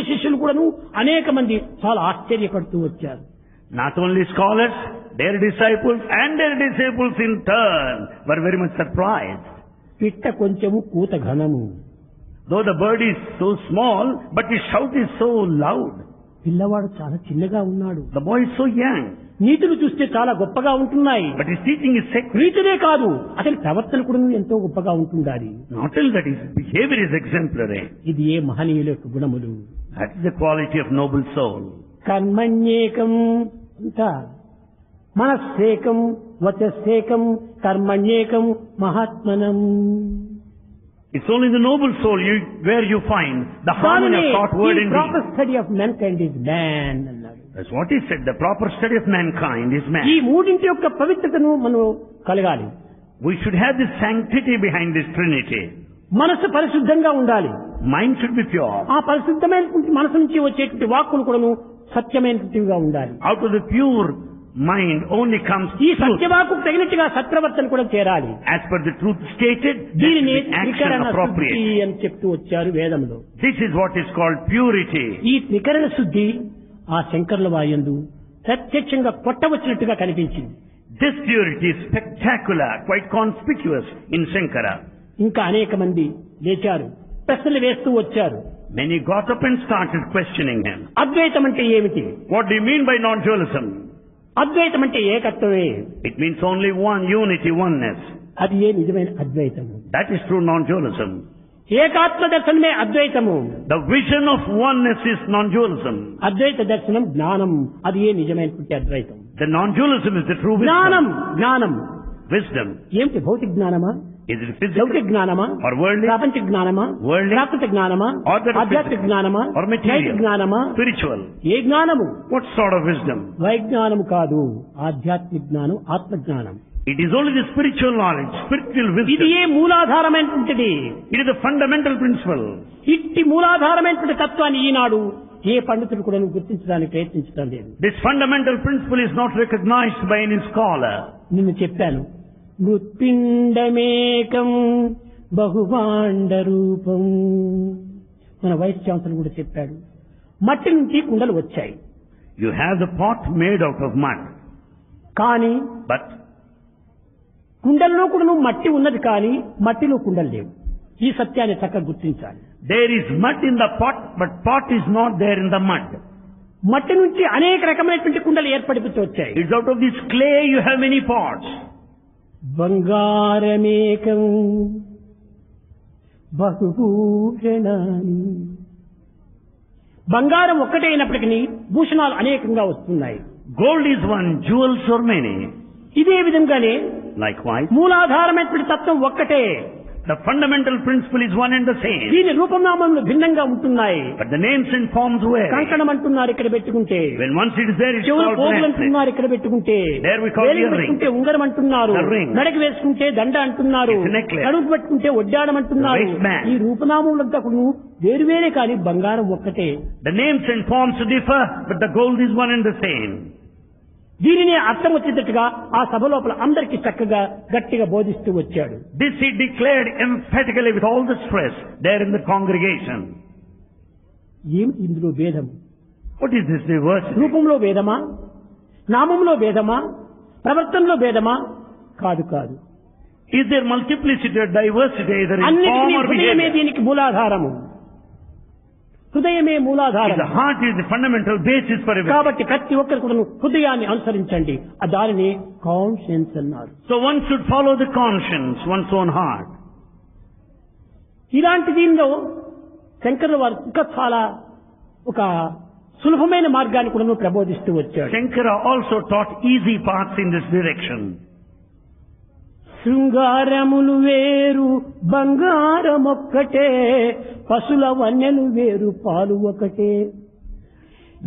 Speaker 1: శిష్యులు కూడాను అనేక మంది చాలా ఆశ్చర్యపడుతూ వచ్చారు.
Speaker 2: Not only scholars, their disciples in turn were very much surprised.
Speaker 1: పిట్ట కొంచెము కూత ఘనము.
Speaker 2: Though the bird is so small, but his shout is so loud.
Speaker 1: పిల్లవాడు చాలా చిన్నగా ఉన్నాడు.
Speaker 2: The boy is so young,
Speaker 1: నీతులు చూస్తే చాలా గొప్పగా ఉంటున్నాయి.
Speaker 2: but his teaching is sacred.
Speaker 1: నీతులే కాదు, అతని ప్రవర్తన కూడా ఎంతో గొప్పగా ఉంటుండాలి.
Speaker 2: Not only that, his behavior is exemplary.
Speaker 1: ఇది ఏ మహనీయుల యొక్క గుణములు.
Speaker 2: That is the quality of noble soul.
Speaker 1: కర్మణ్యేకం అంతా మనస్సేకం వచస్సేకం కర్మణ్యేకం మహాత్మనం.
Speaker 2: It's only the noble soul where you find the harmony of thought, word and
Speaker 1: proper
Speaker 2: deed.
Speaker 1: Study of mankind is man అన్నాడు.
Speaker 2: That's what he said. The proper study of mankind is man.
Speaker 1: ఈ మూడింటి యొక్క పవిత్రతను మనం కలగాలి.
Speaker 2: We should have this sanctity behind this Trinity.
Speaker 1: మనసు పరిశుద్ధంగా ఉండాలి.
Speaker 2: Mind should be pure.
Speaker 1: ఆ పరిశుద్ధమైనటువంటి మనసు నుంచి వచ్చేటువంటి వాక్కులు కూడాను సత్యమైనటువంటివిగా ఉండాలి.
Speaker 2: Out of the pure mind only comes
Speaker 1: ఈ
Speaker 2: truth.
Speaker 1: సత్యవాకు తగినట్టుగా సత్ప్రవర్తన కూడా చేరాలి.
Speaker 2: As per the truth stated, there should
Speaker 1: దీనిని
Speaker 2: be action
Speaker 1: త్రికరణ శుద్ధి
Speaker 2: appropriate.
Speaker 1: అని చెప్తూ వచ్చారు వేదంలో.
Speaker 2: This is what is called purity.
Speaker 1: ఈ త్రికరణ శుద్ధి ఆ శంకరుల వాయందు ప్రత్యక్షంగా కొట్టవచ్చినట్టుగా కనిపించింది.
Speaker 2: This purity is spectacular, quite conspicuous in Shankara.
Speaker 1: ఇంకా అనేక మంది లేచారు, ప్రశ్నలు వేస్తూ వచ్చారు.
Speaker 2: Many got up and started questioning him.
Speaker 1: అద్వైతం అంటే ఏమిటి?
Speaker 2: What do you mean by non-dualism?
Speaker 1: అద్వైతం అంటే ఏకత్వమే.
Speaker 2: It means only one unity, oneness.
Speaker 1: అది ఏ నిజమైన అద్వైతము.
Speaker 2: That is true non-dualism.
Speaker 1: ఏకాత్మ దర్శనమే అద్వైతము.
Speaker 2: The vision of oneness is non-dualism.
Speaker 1: అద్వైత దర్శనం జ్ఞానం, అది ఏ నిజమైనటువంటి అద్వైతం.
Speaker 2: The non-dualism is the true
Speaker 1: జ్ఞానం
Speaker 2: wisdom.
Speaker 1: జ్ఞానం
Speaker 2: Wisdom.
Speaker 1: ఏమిటి? భౌతిక జ్ఞానమా,
Speaker 2: Is it physical
Speaker 1: లౌకిక జ్ఞానమా,
Speaker 2: or worldly
Speaker 1: ప్రాపంచిక జ్ఞానమా,
Speaker 2: Worldly.
Speaker 1: ప్రాకృతిక జ్ఞానమా,
Speaker 2: or that is
Speaker 1: ఆధ్యాత్మిక
Speaker 2: physical
Speaker 1: జ్ఞానమా,
Speaker 2: or material?
Speaker 1: నైతిక జ్ఞానమా,
Speaker 2: Spiritual.
Speaker 1: ఏ జ్ఞానము?
Speaker 2: What sort of wisdom?
Speaker 1: వైజ్ఞానము కాదు, ఆధ్యాత్మిక జ్ఞానం, ఆత్మజ్ఞానం.
Speaker 2: It is only the spiritual knowledge, spiritual
Speaker 1: ఇది
Speaker 2: wisdom.
Speaker 1: A మూలాధారమైనటువంటిది.
Speaker 2: It is the fundamental principle.
Speaker 1: ఇట్టి మూలాధారమైనటువంటి తత్వాన్ని ఈనాడు ఏ పండితుడు కూడా గుర్తించడానికి ప్రయత్నించడం లేదు.
Speaker 2: This fundamental principle is not recognized by any scholar.
Speaker 1: నిన్ను చెప్పాను, మృత్పిండమేకం బహుభాండ రూపం. మన వైస్ ఛాన్సలర్ కూడా చెప్పాడు, మట్టి నుంచి కుండలు వచ్చాయి.
Speaker 2: You have the pot made out of mud,
Speaker 1: కానీ
Speaker 2: but
Speaker 1: కుండల్లో కూడా మట్టి ఉన్నది, కానీ మట్టిలో కుండలు లేవు. ఈ సత్యాన్ని చక్కగా గుర్తించాలి.
Speaker 2: there is mud in the pot, but pot is not there in the mud.
Speaker 1: మట్టి నుంచి అనేక రకమైనటువంటి కుండలు ఏర్పడిపోతూ వచ్చాయి.
Speaker 2: It's out of this clay you have many pots.
Speaker 1: బంగారమేకం బహుభూషణాని. బంగారం ఒక్కటే అయినప్పటికీ భూషణాలు అనేకంగా వస్తున్నాయి.
Speaker 2: Gold is one, jewels are many.
Speaker 1: ఇదే విధంగానే
Speaker 2: Likewise,
Speaker 1: మూలాధారమైనటువంటి తత్వం ఒక్కటే,
Speaker 2: the fundamental principle is one and the same.
Speaker 1: దీని రూపనామములు భిన్నంగా ఉంటున్నాయి.
Speaker 2: But the names and forms vary.
Speaker 1: కంకణం అంటున్నారు ఇక్కడ పెట్టుకుంటే,
Speaker 2: When once it is there, it's
Speaker 1: చెవులు
Speaker 2: called
Speaker 1: పోగులు
Speaker 2: bracelet.
Speaker 1: అంటున్నారు ఇక్కడ పెట్టుకుంటే,
Speaker 2: There we call
Speaker 1: వేలికి
Speaker 2: earring.
Speaker 1: పెట్టుకుంటే ఉంగరం అంటున్నారు,
Speaker 2: The ring.
Speaker 1: నడకి వేసుకుంటే దండ అంటున్నారు,
Speaker 2: It's a necklace.
Speaker 1: నడుము పెట్టుకుంటే ఒడ్డాడం అంటున్నారు.
Speaker 2: The waistband.
Speaker 1: ఈ రూపనామములంతా కూడా వేరు వేరే, కానీ బంగారం ఒక్కటే.
Speaker 2: The names and forms differ, but the gold is one and the same.
Speaker 1: దీనిని అర్థం వచ్చేటట్టుగా ఆ సభ లోపల అందరికీ చక్కగా గట్టిగా బోధిస్తూ వచ్చాడు.
Speaker 2: This he declared emphatically with all the stress there in the congregation.
Speaker 1: ఏమిటి ఇందులో భేదం?
Speaker 2: What is this diversity?
Speaker 1: రూపంలో భేదమా, నామంలో భేదమా, ప్రవర్తనలో భేదమా? కాదు కాదు.
Speaker 2: Is there multiplicity or diversity either in form
Speaker 1: అన్నిటినీ
Speaker 2: or
Speaker 1: హృదయమే
Speaker 2: behavior?
Speaker 1: దీనికి మూలాధారము. హృదయమే మూలాధారం.
Speaker 2: The heart is the fundamental basis for everything.
Speaker 1: కాబట్టి ప్రతి ఒక్కరు కూడా హృదయాన్ని అనుసరించండి. ఆ దానిని కాన్షియన్స్ అన్నారు.
Speaker 2: So one should follow the conscience, one's own heart.
Speaker 1: ఇలాంటి దీనిలో శంకరుల వారు ఇంకా చాలా ఒక సులభమైన మార్గాన్ని కూడా ప్రబోధిస్తూ వచ్చాడు.
Speaker 2: Shankara also taught easy paths in this direction.
Speaker 1: శృంగారములు వేరు బంగారమొక్కటే, పశుల వన్నెలు వేరు పాలు ఒకటే,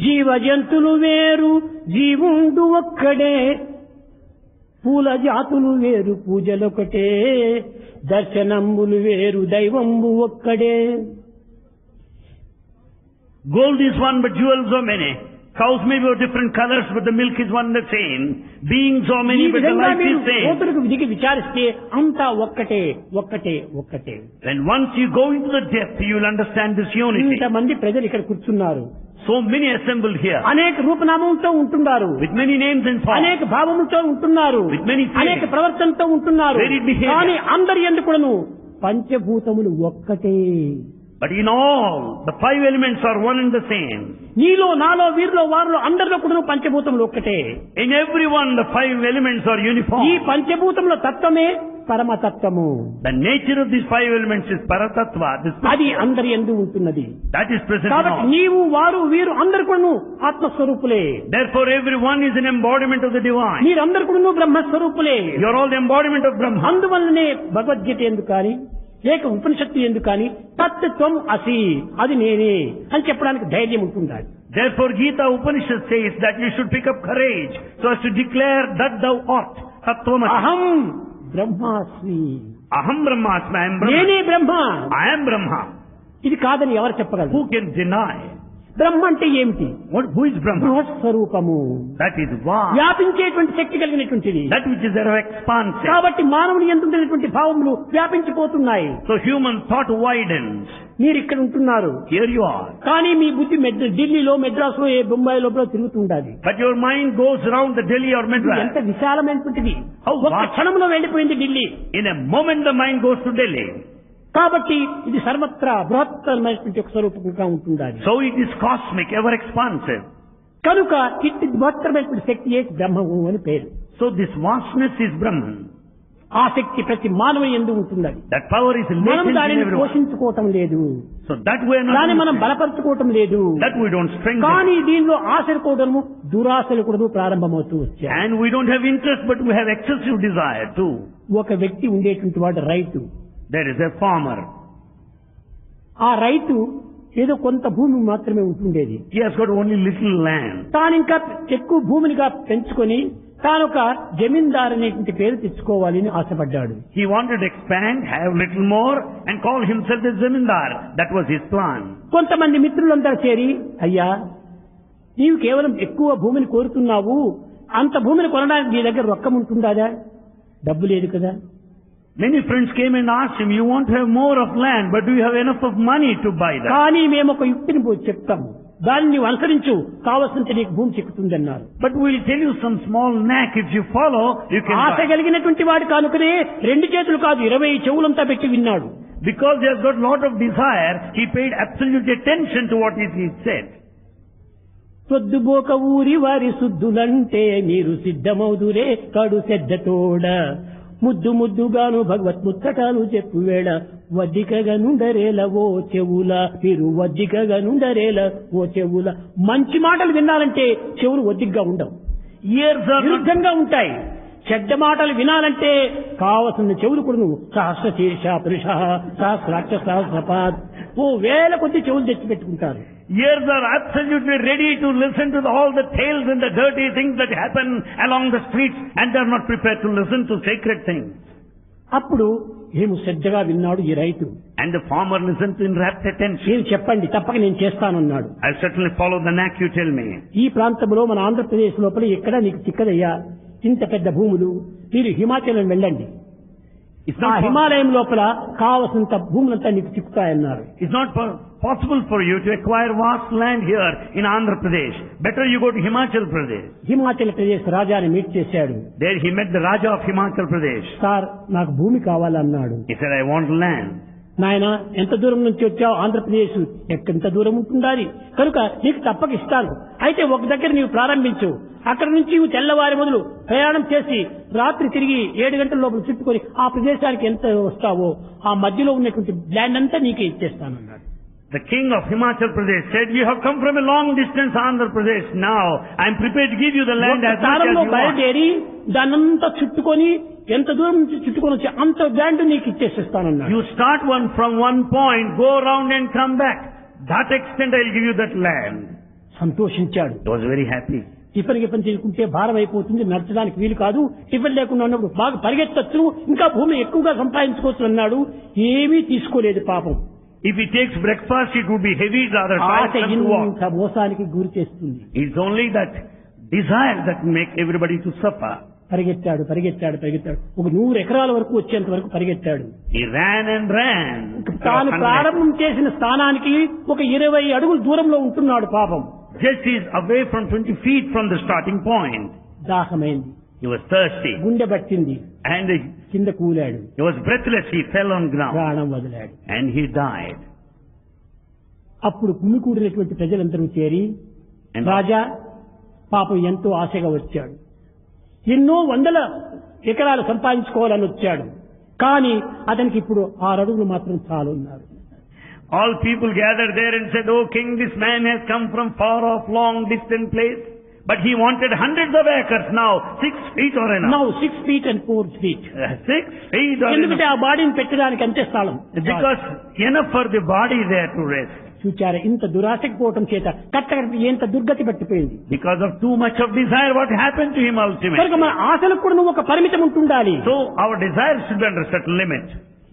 Speaker 1: జీవ జంతులు వేరు జీవుండు ఒక్కడే, పూల జాతులు వేరు పూజలొకటే, దర్శనంబులు వేరు దైవంబు ఒక్కడే.
Speaker 2: Gold is one, but jewels are many. Cows may be of different colors, but the milk is one and the same. Beings are
Speaker 1: ఈ
Speaker 2: many, but the
Speaker 1: విధంగా
Speaker 2: life
Speaker 1: మీరు
Speaker 2: is same.
Speaker 1: కోతులకు దిగి విచారిస్తే అంతా ఒక్కటే ఒక్కటే ఒక్కటే.
Speaker 2: And once you go into the depth, you will understand this unity.
Speaker 1: ఇంతమంది ప్రజలు ఇక్కడ కూర్చున్నారు.
Speaker 2: So many assembled here,
Speaker 1: అనేక రూపనామంతో ఉంటున్నారు,
Speaker 2: with many names and forms.
Speaker 1: అనేక భావములతో ఉంటున్నారు,
Speaker 2: With many feelings.
Speaker 1: అనేక ప్రవర్తనతో ఉంటున్నారు.
Speaker 2: Varied behavior.
Speaker 1: కానీ అందరి యందు కూడాను పంచభూతములు ఒక్కటే.
Speaker 2: But in all, the five elements are one and the same.
Speaker 1: నీలో నాలో వీరిలో వారిలో అందరిలో కూడా పంచభూతములు ఒక్కటే.
Speaker 2: In everyone, the five elements are uniform.
Speaker 1: ఈ పంచభూతముల తత్వమే పరమతత్వము.
Speaker 2: The nature of these five elements is Paratattva.
Speaker 1: అది అందరి యందు ఉంటున్నది.
Speaker 2: That is present in
Speaker 1: కాబట్టి
Speaker 2: all.
Speaker 1: నీవు వారు వీరు అందరు కూడాను ఆత్మస్వరూపులే.
Speaker 2: Therefore, everyone is an embodiment of the divine.
Speaker 1: మీరందరు కూడాను బ్రహ్మస్వరూపులే.
Speaker 2: You are all the embodiment of Brahma.
Speaker 1: అందువల్లనే భగవద్గీత ఎందుకు కానీ లేక ఉపనిషత్తు ఎందుకు కానీ తత్వం అసి అది నేనే అని చెప్పడానికి ధైర్యం ఉంటుండాలి.
Speaker 2: Therefore, Gita Upanishad says that you should pick up courage so as to declare that thou art. Tattvamasi.
Speaker 1: అహం బ్రహ్మాస్మి,
Speaker 2: Aham Brahmasmi. I am Brahma.
Speaker 1: నేనే బ్రహ్మ.
Speaker 2: I am Brahma.
Speaker 1: ఇది కాదని ఎవరు చెప్పగలరు?
Speaker 2: Who can deny?
Speaker 1: బ్రహ్మ అంటే ఏమిటి?
Speaker 2: Who is Brahma?
Speaker 1: బృహస్వరూపము,
Speaker 2: That is vast.
Speaker 1: వ్యాపించేటువంటి శక్తి కలిగినటువంటిది.
Speaker 2: That which is expansive.
Speaker 1: కాబట్టి మానవుని ఎందుకున్నటువంటి భావములు వ్యాపించిపోతున్నాయి.
Speaker 2: So human thought widens.
Speaker 1: మీరు ఇక్కడ ఉంటున్నారు,
Speaker 2: Here you are.
Speaker 1: కానీ మీ బుద్ధి ఢిల్లీలో మెడ్రాస్లో ఏ బొంబాయిలో తిరుగుతుండాలి.
Speaker 2: But your mind goes around the Delhi or Madras.
Speaker 1: ఎంత విశాలమైనటువంటిది.
Speaker 2: How
Speaker 1: ఒక్క
Speaker 2: vast.
Speaker 1: క్షణంలో వెళ్ళిపోయింది Delhi.
Speaker 2: In a moment the mind goes to Delhi.
Speaker 1: కాబట్టి ఇది సర్వత్రా బృహత్తరమైనటువంటి ఒక స్వరూపంగా ఉంటుండాలి.
Speaker 2: So it is cosmic, ever expansive.
Speaker 1: కనుక ఇట్టి బృహత్తరమైనటువంటి శక్తి బ్రహ్మము అని పేరు.
Speaker 2: So this vastness is Brahman.
Speaker 1: ఆ శక్తి ప్రతి మానవ యందు ఉంటున్నది.
Speaker 2: That power is
Speaker 1: మనం
Speaker 2: latent in
Speaker 1: దానిని
Speaker 2: everyone.
Speaker 1: పోషించుకోవటం లేదు,
Speaker 2: So that we are
Speaker 1: దాన్ని మనం
Speaker 2: not.
Speaker 1: బలపరచుకోవటం లేదు.
Speaker 2: That we don't strengthen.
Speaker 1: కానీ దీనిలో ఆశలు కూడాను దురాశలు కూడా ప్రారంభమవుతూ వచ్చాయి.
Speaker 2: And we don't have interest, but we have excessive desire too.
Speaker 1: ఒక వ్యక్తి ఉండేటువంటి వాడు రైతు.
Speaker 2: There is a farmer.
Speaker 1: ఆ రైతు ఏదో కొంత భూమి మాత్రమే ఉంటుండేది.
Speaker 2: He has got only little land.
Speaker 1: తాను ఇంకా ఎక్కువ భూమినిగా పెంచుకొని తాను ఒక జమీందార్ అనేటువంటి పేరు తెచ్చుకోవాలని ఆశపడ్డాడు.
Speaker 2: He wanted to expand, have little more, and call himself a zamindar. That was his plan.
Speaker 1: కొంతమంది మిత్రులందరూ చేరి, అయ్యా నీవు కేవలం ఎక్కువ భూమిని కోరుతున్నావు, అంత భూమిని కొనడానికి నీ దగ్గర రొక్కం ఉంటుందా? డబ్బు లేదు కదా.
Speaker 2: Many friends came and asked him, you want to have more of land, but do you have enough of money to buy that?
Speaker 1: కానీ మేము ఒక యుక్తిని చెప్తాము, దాన్ని నీవు అనుసరించు, కావలసినంత నీకు భూమి చిక్కుతుందన్నారు.
Speaker 2: But we will tell you some small knack. If you follow, you can
Speaker 1: Asha
Speaker 2: buy.
Speaker 1: కలిగినటువంటి వాడు కానుకనే 2 చేతులు కాదు 20 చెవులంతా పెట్టి విన్నాడు.
Speaker 2: Because he has got lot of desire, he paid absolute attention to what he said.
Speaker 1: సొద్దుబోక ఊరి వారి సుద్దులంటే మీరు సిద్ధమౌదురే కడు సెద్దతోడ, ముద్దు ముద్దుగాను భగవత్ ముచ్చటాలు చెప్పు వేళ, వద్దికగా నుండరేల ఓ చెవుల, మీరు వద్దికగా నుండరేల ఓ చెవుల. మంచి మాటలు వినాలంటే చెవులు వద్దిగ్గా ఉండవు,
Speaker 2: Ears are not,
Speaker 1: విరుద్ధంగా ఉంటాయి. చెడ్డ మాటలు వినాలంటే కావలసిన చెవులు కూడా సహస్ర శీర్ష పురుష సహస్రాక్ష సహస్రపాద్ ఓ వేల కొద్ది చెవులు తెచ్చి పెట్టుకుంటారు.
Speaker 2: ears are absolutely ready to listen to all the tales and the dirty things that happen along the streets, and they are not prepared to listen to sacred things.
Speaker 1: అప్పుడు ఏమి శ్రద్ధగా విన్నాడు ఈ రైతు.
Speaker 2: And the farmer listened in rapt attention.
Speaker 1: మీరు చెప్పండి, తప్పక నేను చేస్తానన్నాడు.
Speaker 2: I'll certainly follow the knack you tell me.
Speaker 1: ఈ ప్రాంతంలో మన ఆంధ్రప్రదేశ్ లోపల ఎక్కడా నీకు చిక్కదయ్యా, ఇంత పెద్ద భూములు, మీరు హిమాచలం వెళ్ళండి,
Speaker 2: It's
Speaker 1: ఆ
Speaker 2: not,
Speaker 1: హిమాలయం లోపల కావలసినంత భూములంతా నీకు చిక్కుతాయన్నారు.
Speaker 2: it's not possible for you to acquire vast land here in Andhra Pradesh. Better you go to Himachal Pradesh.
Speaker 1: Himachal Pradesh రాజాని మీట్ చేశాడు.
Speaker 2: There he met the Raja of Himachal Pradesh.
Speaker 1: Sir నాకు భూమి కావాలన్నాడు.
Speaker 2: He said, I want land.
Speaker 1: నాయన ఎంత దూరం నుంచి వచ్చావు? ఆంధ్రప్రదేశ్. ఎంత దూరం ఉంటుండాలి, కనుక నీకు తప్పక ఇస్తాను. అయితే ఒక దగ్గర నీవు ప్రారంభించు. అక్కడ నుంచి నువ్వు తెల్లవారి మొదలు ప్రయాణం చేసి రాత్రి తిరిగి 7 గంటల లోపల చుట్టుకొని ఆ ప్రదేశానికి ఎంత వస్తావో ఆ మధ్యలో ఉన్నటువంటి ల్యాండ్ అంతా నీకే ఇచ్చేస్తానన్నాడు.
Speaker 2: The king of Himachal Pradesh said, you have come from a long distance, Andhra Pradesh. Now, I am prepared to give you the land as much as you want.
Speaker 1: బయలుదేరి దాన్నంతా చుట్టుకొని ఎంత దూరం నుంచి చుట్టుకొని వచ్చి అంత ల్యాండ్ నీకు ఇచ్చేసేస్తానన్నాడు.
Speaker 2: You start from one point, go around and come back. That extent I will give you that land.
Speaker 1: సంతోషించాడు.
Speaker 2: He was very happy.
Speaker 1: Tiffin చేసుకుంటే భారం అయిపోతుంది, నడచడానికి వీలు కాదు. టిఫిన్ లేకుండా ఉన్నప్పుడు బాగా పరిగెత్తచ్చు, ఇంకా భూమి ఎక్కువగా సంపాదించుకోవచ్చు అన్నాడు. ఏమీ తీసుకోలేదు పాపం.
Speaker 2: If he takes breakfast, it would be heavy, rather
Speaker 1: Asha
Speaker 2: tiresome to walk.
Speaker 1: ఇంత మోసానికి గురి చేస్తుంది.
Speaker 2: It's only that desire that make everybody to suffer.
Speaker 1: పరిగెత్తాడు. ఒక 100 ఎకరాల వరకు వచ్చేంత వరకు పరిగెత్తాడు.
Speaker 2: He ran and ran.
Speaker 1: తాను ప్రారంభం చేసిన స్థానానికి ఒక 20 అడుగుల దూరంలో ఉంటున్నాడు పాపం.
Speaker 2: Just he is away from 20 feet from the starting point.
Speaker 1: దాహమైంది.
Speaker 2: He was thirsty.
Speaker 1: గుండె పట్టింది.
Speaker 2: And
Speaker 1: కింద కూలాడు.
Speaker 2: he was breathless. He fell on ground.
Speaker 1: ప్రాణం వదిలాడు.
Speaker 2: And he died.
Speaker 1: అప్పుడు గుమికూడినటువంటి ప్రజలందరూ చేరి,
Speaker 2: And
Speaker 1: రాజా పాపం ఎంతో ఆశగా వచ్చాడు, ఎన్నో 100 ఎకరాలు సంపాదించుకోవాలని వచ్చాడు, కానీ అతనికి ఇప్పుడు 6 అడుగులు మాత్రం చాలున్నారు.
Speaker 2: all people gathered there and said, "Oh king, this man has come from far off, long distant place. But he wanted hundreds of acres now. 6 feet or enough."
Speaker 1: Now 6 feet and 4 feet.
Speaker 2: 6 feet or
Speaker 1: ఎందుకంటే
Speaker 2: enough.
Speaker 1: ఆ బాడీని పెట్టడానికి అంతే స్థలం.
Speaker 2: Because enough for the body there to rest.
Speaker 1: చూచారా, ఇంత దురాశకు పోవటం చేత కట్టకట్టి ఎంత దుర్గతి పట్టిపోయింది.
Speaker 2: Because of too much of desire, what happened to him ultimately?
Speaker 1: కనుక మన ఆశలకు కూడా నువ్వు ఒక పరిమితం ఉంటుండాలి.
Speaker 2: So our desires should be under certain limit.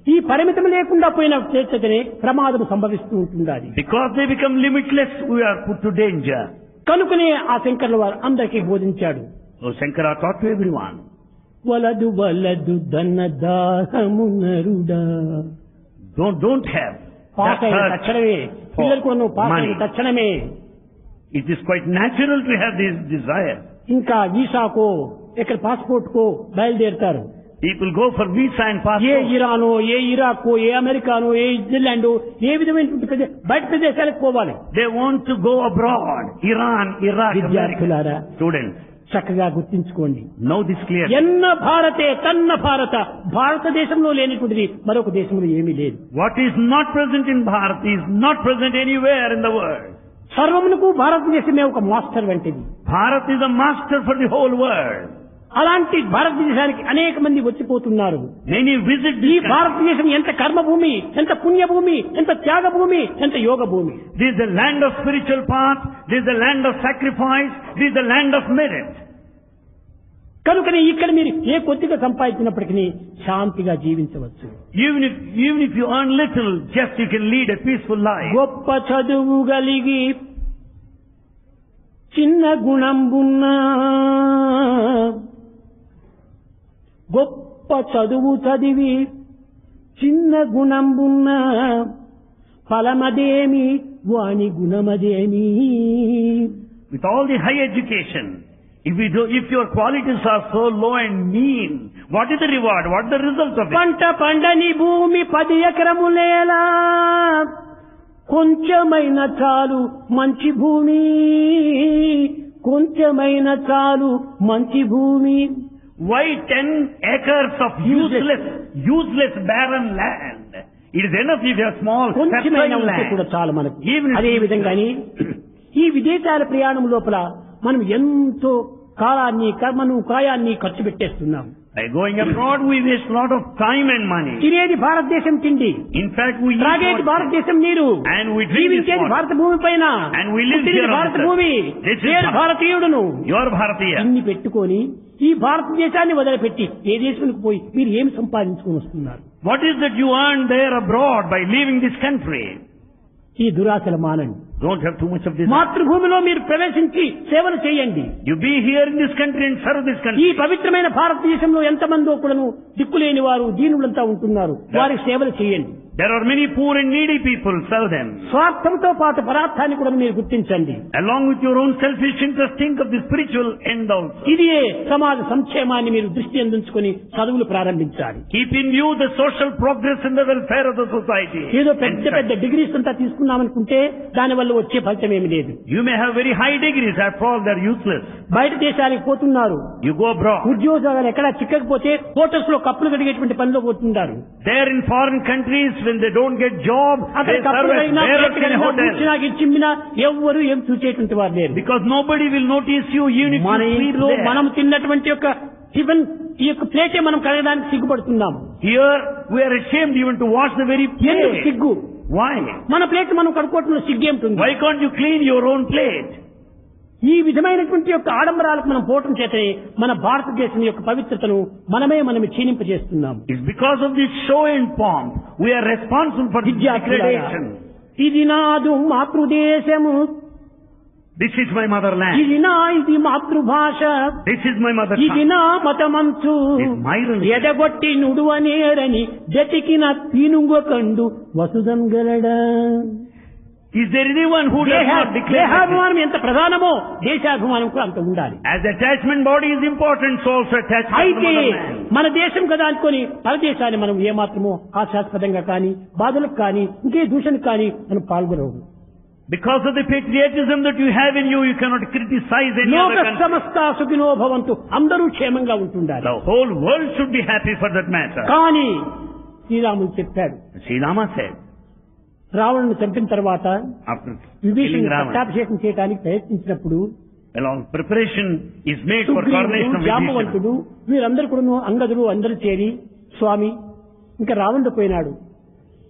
Speaker 1: ఈ పరిమితం లేకుండా పోయిన చేతనే ప్రమాదం సంభవిస్తూ ఉంటుండాలి.
Speaker 2: Because they become limitless, we are put to danger.
Speaker 1: కనుకనే ఆ శంకరుల వారు అందరికీ బోధించాడు.
Speaker 2: So Shankara taught to everyone.
Speaker 1: వలదు ధన దాహము నరుడా.
Speaker 2: Don't have
Speaker 1: పాస్
Speaker 2: that
Speaker 1: అయిన
Speaker 2: thirst
Speaker 1: తక్షణమే పిల్లలకు నువ్వు పాస్ అయిన
Speaker 2: money.
Speaker 1: తక్షణమే
Speaker 2: It is quite natural to have this desire.
Speaker 1: ఇంకా వీసాకో ఇక్కడ పాస్పోర్ట్ కో బయలుదేరుతారు.
Speaker 2: People go for visa and
Speaker 1: a
Speaker 2: passport.
Speaker 1: ఇరానో, ఏ ఇరాకో, ఏ అమెరికానో, ఏ న్యూజిలాండ్, ఏ విధమైనటువంటి బయట ప్రదేశాలకు పోవాలి.
Speaker 2: They want to go abroad. Iran, Iraq, America.
Speaker 1: విద్యార్థులారా
Speaker 2: Students,
Speaker 1: చక్కగా గుర్తించుకోండి.
Speaker 2: know this clearly.
Speaker 1: ఎన్న భారతే తన్న భారత. భారతదేశంలో లేనిటువంటిది మరొక దేశంలో ఏమీ లేదు.
Speaker 2: What is not present in Bharat is not present anywhere in the world.
Speaker 1: సర్వమునకు భారతదేశమే ఒక మాస్టర్ వంటిది.
Speaker 2: Bharat is a master for the whole world.
Speaker 1: అలాంటి భారతదేశానికి అనేక మంది వచ్చిపోతున్నారు.
Speaker 2: Many visit
Speaker 1: ఈ
Speaker 2: this country.
Speaker 1: భారతదేశం ఎంత కర్మభూమి, ఎంత పుణ్యభూమి, ఎంత త్యాగభూమి, ఎంత యోగ భూమి.
Speaker 2: This is the land of spiritual path. This is the land of sacrifice. This is the land of merit.
Speaker 1: కనుకనే ఇక్కడ మీరు ఏ కొద్దిగా సంపాదించినప్పటికీ శాంతిగా జీవించవచ్చు.
Speaker 2: Even if you earn little, just you can lead a peaceful life.
Speaker 1: గొప్ప చదువు కలిగి చిన్న గుణంబున్నా, గొప్ప చదువు చదివి చిన్న గుణంబున్నా, ఫలమదేమి వాని గుణమదేమి.
Speaker 2: With all the high education, if your qualities are so low and mean, what is the reward? What is the result of it?
Speaker 1: పంట పండని భూమి 10 ఎకరములేలా, కొంచెమైన చాలు మంచి భూమి, కొంచెమైన చాలు మంచి భూమి.
Speaker 2: Why 10 acres of useless barren land? It is enough if you have small,
Speaker 1: కొంచెమైన
Speaker 2: fertile
Speaker 1: ఉంటే కూడా
Speaker 2: land.
Speaker 1: చాలు మనకు.
Speaker 2: Even if
Speaker 1: అదే
Speaker 2: you-
Speaker 1: విధంగాని ఈ విదేశాల ప్రయాణం లోపల మనం ఎంతో కాలాన్ని, కర్మను, కాయాన్ని ఖర్చు పెట్టేస్తున్నాం.
Speaker 2: By going abroad, we waste a lot of time and money.
Speaker 1: తినేది భారతదేశం తిండి,
Speaker 2: In fact, we eat
Speaker 1: త్రాగేది
Speaker 2: what-
Speaker 1: భారతదేశం నీరు,
Speaker 2: And we drink this
Speaker 1: జీవించేది
Speaker 2: water.
Speaker 1: భారత భూమి పైన,
Speaker 2: And we live
Speaker 1: పుట్టినది
Speaker 2: here on
Speaker 1: భారత
Speaker 2: this
Speaker 1: భూమి,
Speaker 2: earth. This is
Speaker 1: నేను
Speaker 2: Bharat.
Speaker 1: భారతీయుడును.
Speaker 2: You are Bharatiya.
Speaker 1: ఇన్ని పెట్టుకొని ఈ భారతదేశాన్ని వదిలిపెట్టి ఏ దేశానికి పోయి మీరు ఏమి సంపాదించుకొని వస్తున్నారు?
Speaker 2: What is that you earn there abroad by leaving this country?
Speaker 1: ఈ దురాశలు మానండి.
Speaker 2: Don't have too much of this.
Speaker 1: మాతృభూమిలో మీరు ప్రవేశించి సేవలు చేయండి.
Speaker 2: You be here in this country and serve this
Speaker 1: ఈ
Speaker 2: country.
Speaker 1: పవిత్రమైన భారతదేశంలో ఎంతమందో కూడాను దిక్కులేని వారు, దీనులంతా ఉంటున్నారు. వారికి సేవలు చేయండి.
Speaker 2: There are many poor and needy people, sell them.
Speaker 1: స్వార్థంతో పాటు పరార్థాన్ని కూడా మీరు గుర్తించండి.
Speaker 2: Along with your own selfish interest, think of the spiritual end also.
Speaker 1: ఇది సమాజ సంక్షేమాన్ని మీరు దృష్టి అందించుకొని చదువులు ప్రారంభించాలి.
Speaker 2: Keep in view the social progress and the welfare of the society.
Speaker 1: ఏదో పెద్ద పెద్ద డిగ్రీస్ అంతా తీసుకున్నామనుకుంటే దాని వల్ల వచ్చే ఫలితం ఏమి లేదు.
Speaker 2: You may have very high degrees, after all they are useless.
Speaker 1: బయట దేశాలకు పోతున్నారు.
Speaker 2: You go abroad.
Speaker 1: ఉద్యోగాలు ఎక్కడ చిక్కకపోతే హోటల్స్ లో కప్పులు కడిగేటువంటి పనిలో పోతుంటారు.
Speaker 2: There in foreign countries, when they don't get job, they serve as bearers in a hotel.
Speaker 1: ఎవ్వరు ఏం చూసేటువంటి వారు లేరు.
Speaker 2: Because nobody will notice you, even if
Speaker 1: మన
Speaker 2: you sleep
Speaker 1: ఇంట్లో
Speaker 2: there.
Speaker 1: మనం తిన్నటువంటి యొక్క టిఫిన్ ఈ యొక్క ప్లేటే మనం కడగడానికి సిగ్గుపడుతున్నాం.
Speaker 2: Here we are ashamed even to wash the very
Speaker 1: ఎందుకు
Speaker 2: plate.
Speaker 1: సిగ్గు?
Speaker 2: Why?
Speaker 1: మన ప్లేట్ మనం కడుక్కోవడంలో సిగ్గేంటుంది.
Speaker 2: Why can't you clean your own plate?
Speaker 1: ఈ విధమైనటువంటి యొక్క ఆడంబరాలకు మనం పోవటం చేతనే మన భారతదేశం యొక్క పవిత్రతను మనమే క్షీణింపజేస్తున్నాం.
Speaker 2: It's because of this show and pomp we are responsible for this degradation.
Speaker 1: ఇది నాదు మాతృదేశము,
Speaker 2: This is my motherland.
Speaker 1: ఇది మాతృభాష,
Speaker 2: This is my mother
Speaker 1: ఇది
Speaker 2: tongue.
Speaker 1: నా మతమంచు,
Speaker 2: This is my religion.
Speaker 1: ఎదగొట్టి నుడువనేరని దెతికిన పీనుంగకండు వసుదం గలడా.
Speaker 2: Is there anyone who does not declare that?
Speaker 1: దేహాభిమానం ఎంత ప్రధానమో దేశాభిమానం కూడా అంత ఉండాలి.
Speaker 2: As attachment body is important, so also attachment to
Speaker 1: అయితే
Speaker 2: motherland.
Speaker 1: మన దేశం కదా అనుకొని పరదేశాన్ని మనం ఏమాత్రమో హాస్యాస్పదంగా కానీ బాధలకు కానీ ఇంకే దూషణకు కానీ మనం పాల్గొనవు.
Speaker 2: Because of the patriotism that you have in you, you cannot criticize any
Speaker 1: లోక
Speaker 2: other country.
Speaker 1: సమస్త సుఖినో భవంతు, అందరూ క్షేమంగా ఉంటుండాలి.
Speaker 2: The whole world should be happy for that matter.
Speaker 1: కానీ శ్రీరాముడు చెప్పాడు,
Speaker 2: Sri Rama said,
Speaker 1: రావణుని చంపిన తర్వాత
Speaker 2: after
Speaker 1: విభీషణుని
Speaker 2: killing Ravana,
Speaker 1: పట్టాభిషేకం చేయడానికి ప్రయత్నించినప్పుడు
Speaker 2: along preparation is made for coronation of Vibhishana.
Speaker 1: జాంబవంతుడు వీరందరూ కూడా అంగదులు అందరూ చేరి, స్వామి ఇంకా రావణుడు పోయినాడు,